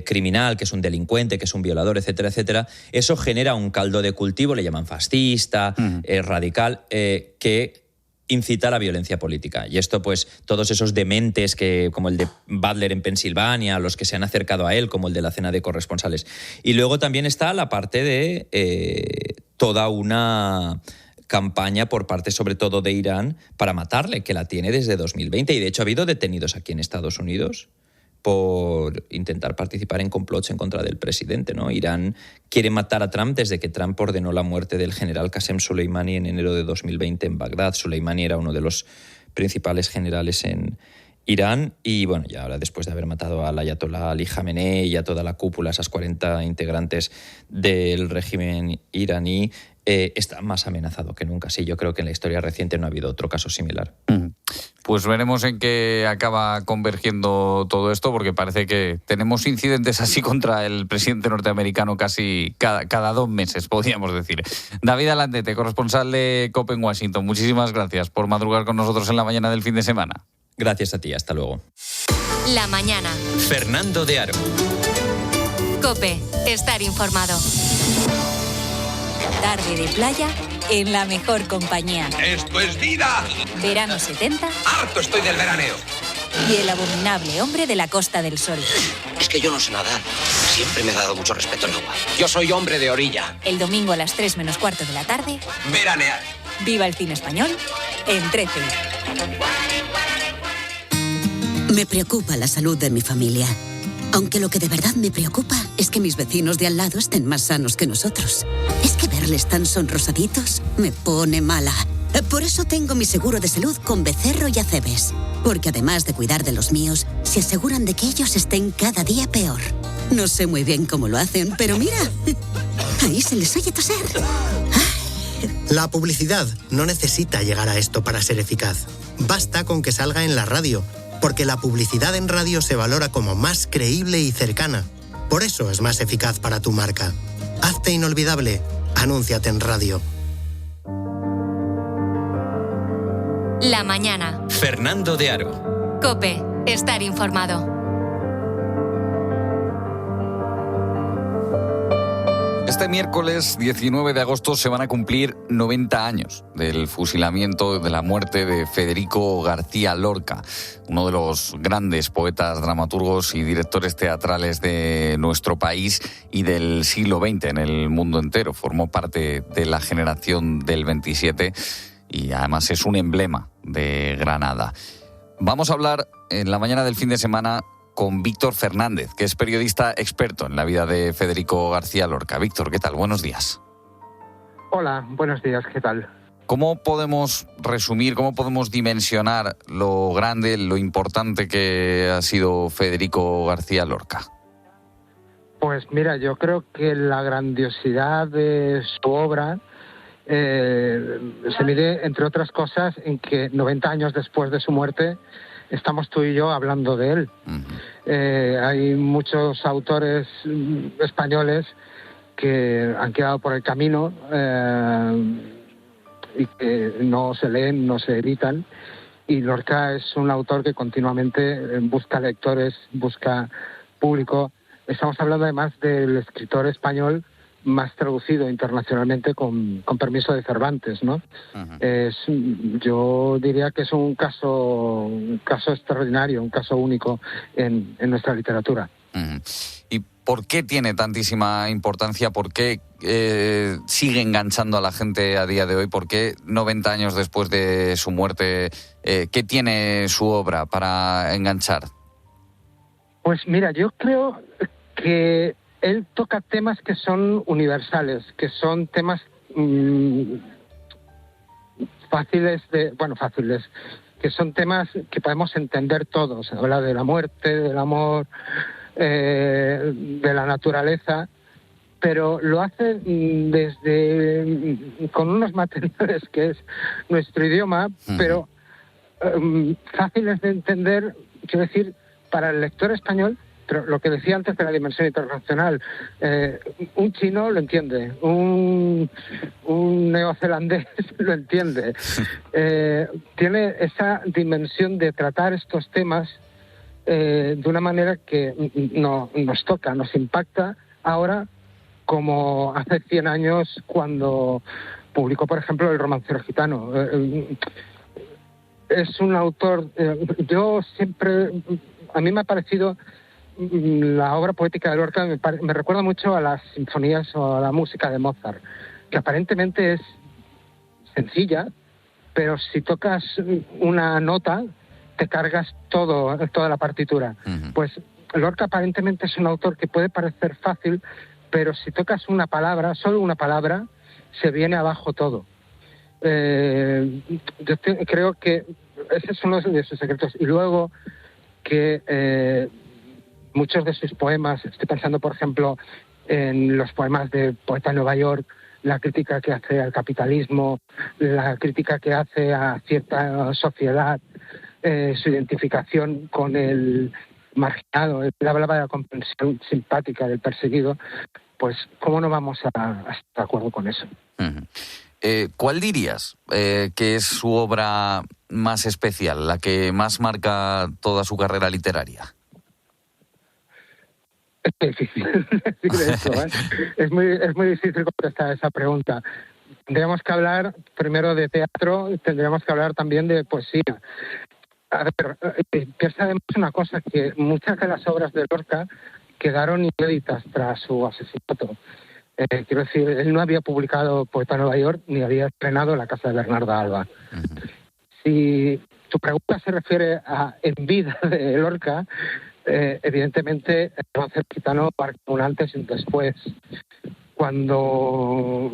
Speaker 8: criminal, que es un delincuente, que es un violador, etcétera, etcétera. Eso genera un caldo de cultivo, le llaman fascista, radical, que incita a la violencia política. Y esto, pues, todos esos dementes como el de Butler en Pensilvania, los que se han acercado a él, como el de la cena de corresponsales. Y luego también está la parte de toda una campaña por parte, sobre todo, de Irán para matarle, que la tiene desde 2020. Y, de hecho, ha habido detenidos aquí en Estados Unidos por intentar participar en complots en contra del presidente, ¿no? Irán quiere matar a Trump desde que Trump ordenó la muerte del general Qasem Soleimani en enero de 2020 en Bagdad. Soleimani era uno de los principales generales en Irán y, bueno, ya ahora después de haber matado al ayatolá Ali Khamenei y a toda la cúpula, esas 40 integrantes del régimen iraní, está más amenazado que nunca. Sí, yo creo que en la historia reciente no ha habido otro caso similar.
Speaker 1: Pues veremos en qué acaba convergiendo todo esto, porque parece que tenemos incidentes así contra el presidente norteamericano casi cada 2 meses, podríamos decir. David Alandete, corresponsal de COPE en Washington, muchísimas gracias por madrugar con nosotros en la mañana del fin de semana.
Speaker 8: Gracias a ti, hasta luego.
Speaker 2: La mañana.
Speaker 25: Fernando de Aro.
Speaker 2: COPE, estar informado.
Speaker 9: Tarde de playa en la mejor compañía.
Speaker 10: ¡Esto es vida!
Speaker 9: Verano 70.
Speaker 10: ¡Harto estoy del veraneo!
Speaker 9: Y el abominable hombre de la Costa del Sol.
Speaker 10: Es que yo no sé nadar. Siempre me ha dado mucho respeto el agua. Yo soy hombre de orilla.
Speaker 9: El domingo a las 3 menos cuarto de la tarde.
Speaker 10: Veranear.
Speaker 9: Viva el cine español en 13.
Speaker 11: Me preocupa la salud de mi familia. Aunque lo que de verdad me preocupa es que mis vecinos de al lado estén más sanos que nosotros. Es que verles tan sonrosaditos me pone mala. Por eso tengo mi seguro de salud con Becerro y Acebes. Porque además de cuidar de los míos, se aseguran de que ellos estén cada día peor. No sé muy bien cómo lo hacen, pero mira, ahí se les oye toser.
Speaker 12: La publicidad no necesita llegar a esto para ser eficaz. Basta con que salga en la radio, porque la publicidad en radio se valora como más creíble y cercana. Por eso es más eficaz para tu marca. Hazte inolvidable. Anúnciate en radio.
Speaker 2: La mañana.
Speaker 25: Fernando de Aro.
Speaker 2: COPE, estar informado.
Speaker 1: Este miércoles 19 de agosto se van a cumplir 90 años del fusilamiento, de la muerte de Federico García Lorca, uno de los grandes poetas, dramaturgos y directores teatrales de nuestro país y del siglo XX en el mundo entero. Formó parte de la generación del 27 y además es un emblema de Granada. Vamos a hablar en la mañana del fin de semana con Víctor Fernández, que es periodista experto en la vida de Federico García Lorca. Víctor, ¿qué tal? Buenos días.
Speaker 13: Hola, buenos días, ¿qué tal?
Speaker 1: ¿Cómo podemos resumir, cómo podemos dimensionar lo grande, lo importante que ha sido Federico García Lorca?
Speaker 13: Pues mira, yo creo que la grandiosidad de su obra se mide, entre otras cosas, en que 90 años después de su muerte estamos tú y yo hablando de él. Hay muchos autores españoles que han quedado por el camino y que no se leen, no se editan. Y Lorca es un autor que continuamente busca lectores, busca público. Estamos hablando además del escritor español más traducido internacionalmente con permiso de Cervantes, ¿no? Yo diría que es un caso extraordinario, un caso único en nuestra literatura.
Speaker 1: ¿Y por qué tiene tantísima importancia? ¿Por qué sigue enganchando a la gente a día de hoy? ¿Por qué 90 años después de su muerte, qué tiene su obra para enganchar?
Speaker 13: Pues mira, yo creo que él toca temas que son universales, que son temas fáciles, que son temas que podemos entender todos. Habla de la muerte, del amor, de la naturaleza, pero lo hace con unos materiales que es nuestro idioma, pero fáciles de entender, quiero decir, para el lector español. Pero lo que decía antes de la dimensión internacional, un chino lo entiende, un neozelandés lo entiende. Tiene esa dimensión de tratar estos temas de una manera que nos toca, nos impacta ahora, como hace 100 años cuando publicó, por ejemplo, El romancero gitano. Es un autor, a mí me ha parecido, la obra poética de Lorca me recuerda mucho a las sinfonías o a la música de Mozart, que aparentemente es sencilla, pero si tocas una nota te cargas toda la partitura. Pues Lorca aparentemente es un autor que puede parecer fácil, pero si tocas una palabra, solo una palabra, se viene abajo todo. Yo creo que ese es uno de sus secretos. Y luego que muchos de sus poemas, estoy pensando por ejemplo en los poemas de Poeta en Nueva York, la crítica que hace al capitalismo, la crítica que hace a cierta sociedad, su identificación con el marginado, él hablaba de la comprensión simpática del perseguido, pues ¿cómo no vamos a estar de acuerdo con eso?
Speaker 1: ¿Cuál dirías que es su obra más especial, la que más marca toda su carrera literaria?
Speaker 13: Es difícil decir eso, ¿eh? Es muy difícil contestar esa pregunta. Tendríamos que hablar primero de teatro, tendríamos que hablar también de poesía. A ver, piensa además una cosa, que muchas de las obras de Lorca quedaron inéditas tras su asesinato. Quiero decir, él no había publicado Poeta en Nueva York ni había estrenado La casa de Bernarda Alba. Si tu pregunta se refiere a en vida de Lorca, evidentemente el romancero gitano marca un antes y un después. Cuando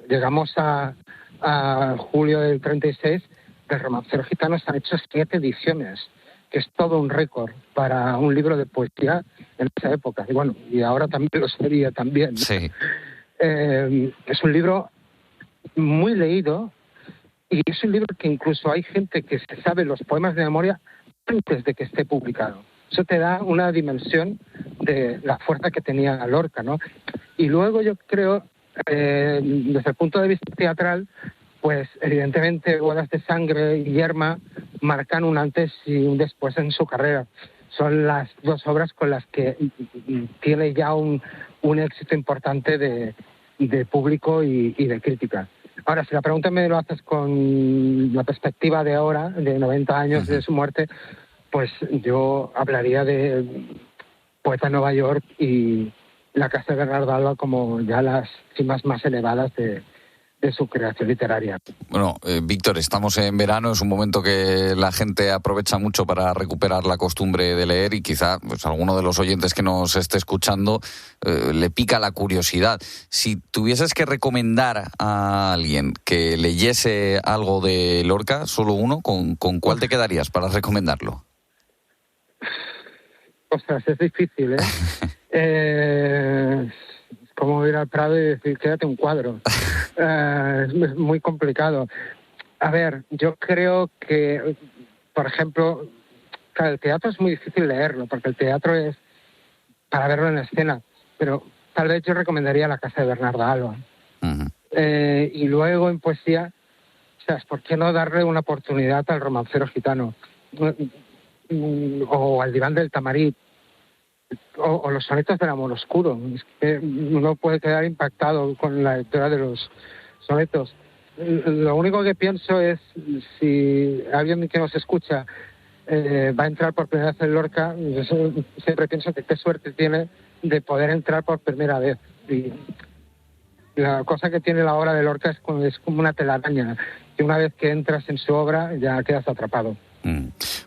Speaker 13: llegamos a julio del 36, del romancero gitano se han hecho 7 ediciones, que es todo un récord para un libro de poesía en esa época. Y bueno, y ahora también lo sería también, ¿no?
Speaker 1: Sí.
Speaker 13: Es un libro muy leído y es un libro que incluso hay gente que se sabe los poemas de memoria antes de que esté publicado. Eso te da una dimensión de la fuerza que tenía Lorca, ¿no? Y luego yo creo, desde el punto de vista teatral, pues evidentemente Bodas de Sangre y Yerma marcan un antes y un después en su carrera. Son las 2 obras con las que tiene ya un éxito importante de público y de crítica. Ahora, si la pregunta me lo haces con la perspectiva de ahora, de 90 años de su muerte, pues yo hablaría de Poeta en Nueva York y La casa de Bernarda Alba como ya las cimas más elevadas de su creación literaria.
Speaker 1: Bueno, Víctor, estamos en verano, es un momento que la gente aprovecha mucho para recuperar la costumbre de leer y quizá pues, alguno de los oyentes que nos esté escuchando le pica la curiosidad. Si tuvieses que recomendar a alguien que leyese algo de Lorca, solo uno, ¿con cuál te quedarías para recomendarlo?
Speaker 13: Ostras, es difícil, ¿eh? Es como ir al Prado y decir, quédate un cuadro. Es muy complicado. A ver, yo creo que, por ejemplo, claro, el teatro es muy difícil leerlo, porque el teatro es para verlo en escena, pero tal vez yo recomendaría La casa de Bernarda Alba. Y luego en poesía, ¿por qué no darle una oportunidad al romancero gitano? O al diván del Tamarit, o los sonetos del amor oscuro. Es que uno puede quedar impactado con la lectura de los sonetos. Lo único que pienso es, si alguien que nos escucha va a entrar por primera vez en Lorca. Yo siempre pienso que qué suerte tiene de poder entrar por primera vez. Y la cosa que tiene la obra de Lorca es como una telaraña, que una vez que entras en su obra ya quedas atrapado.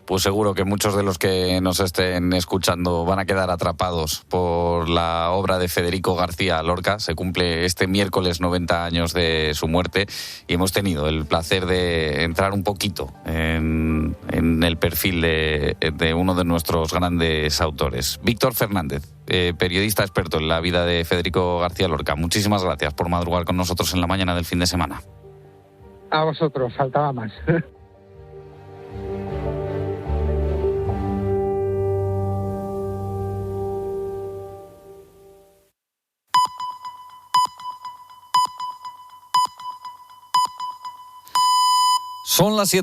Speaker 1: Pues seguro que muchos de los que nos estén escuchando van a quedar atrapados por la obra de Federico García Lorca. Se cumple este miércoles 90 años de su muerte y hemos tenido el placer de entrar un poquito en el perfil de uno de nuestros grandes autores. Víctor Fernández, periodista experto en la vida de Federico García Lorca. Muchísimas gracias por madrugar con nosotros en la mañana del fin de semana.
Speaker 13: A vosotros, faltaba más.
Speaker 1: Son las 7.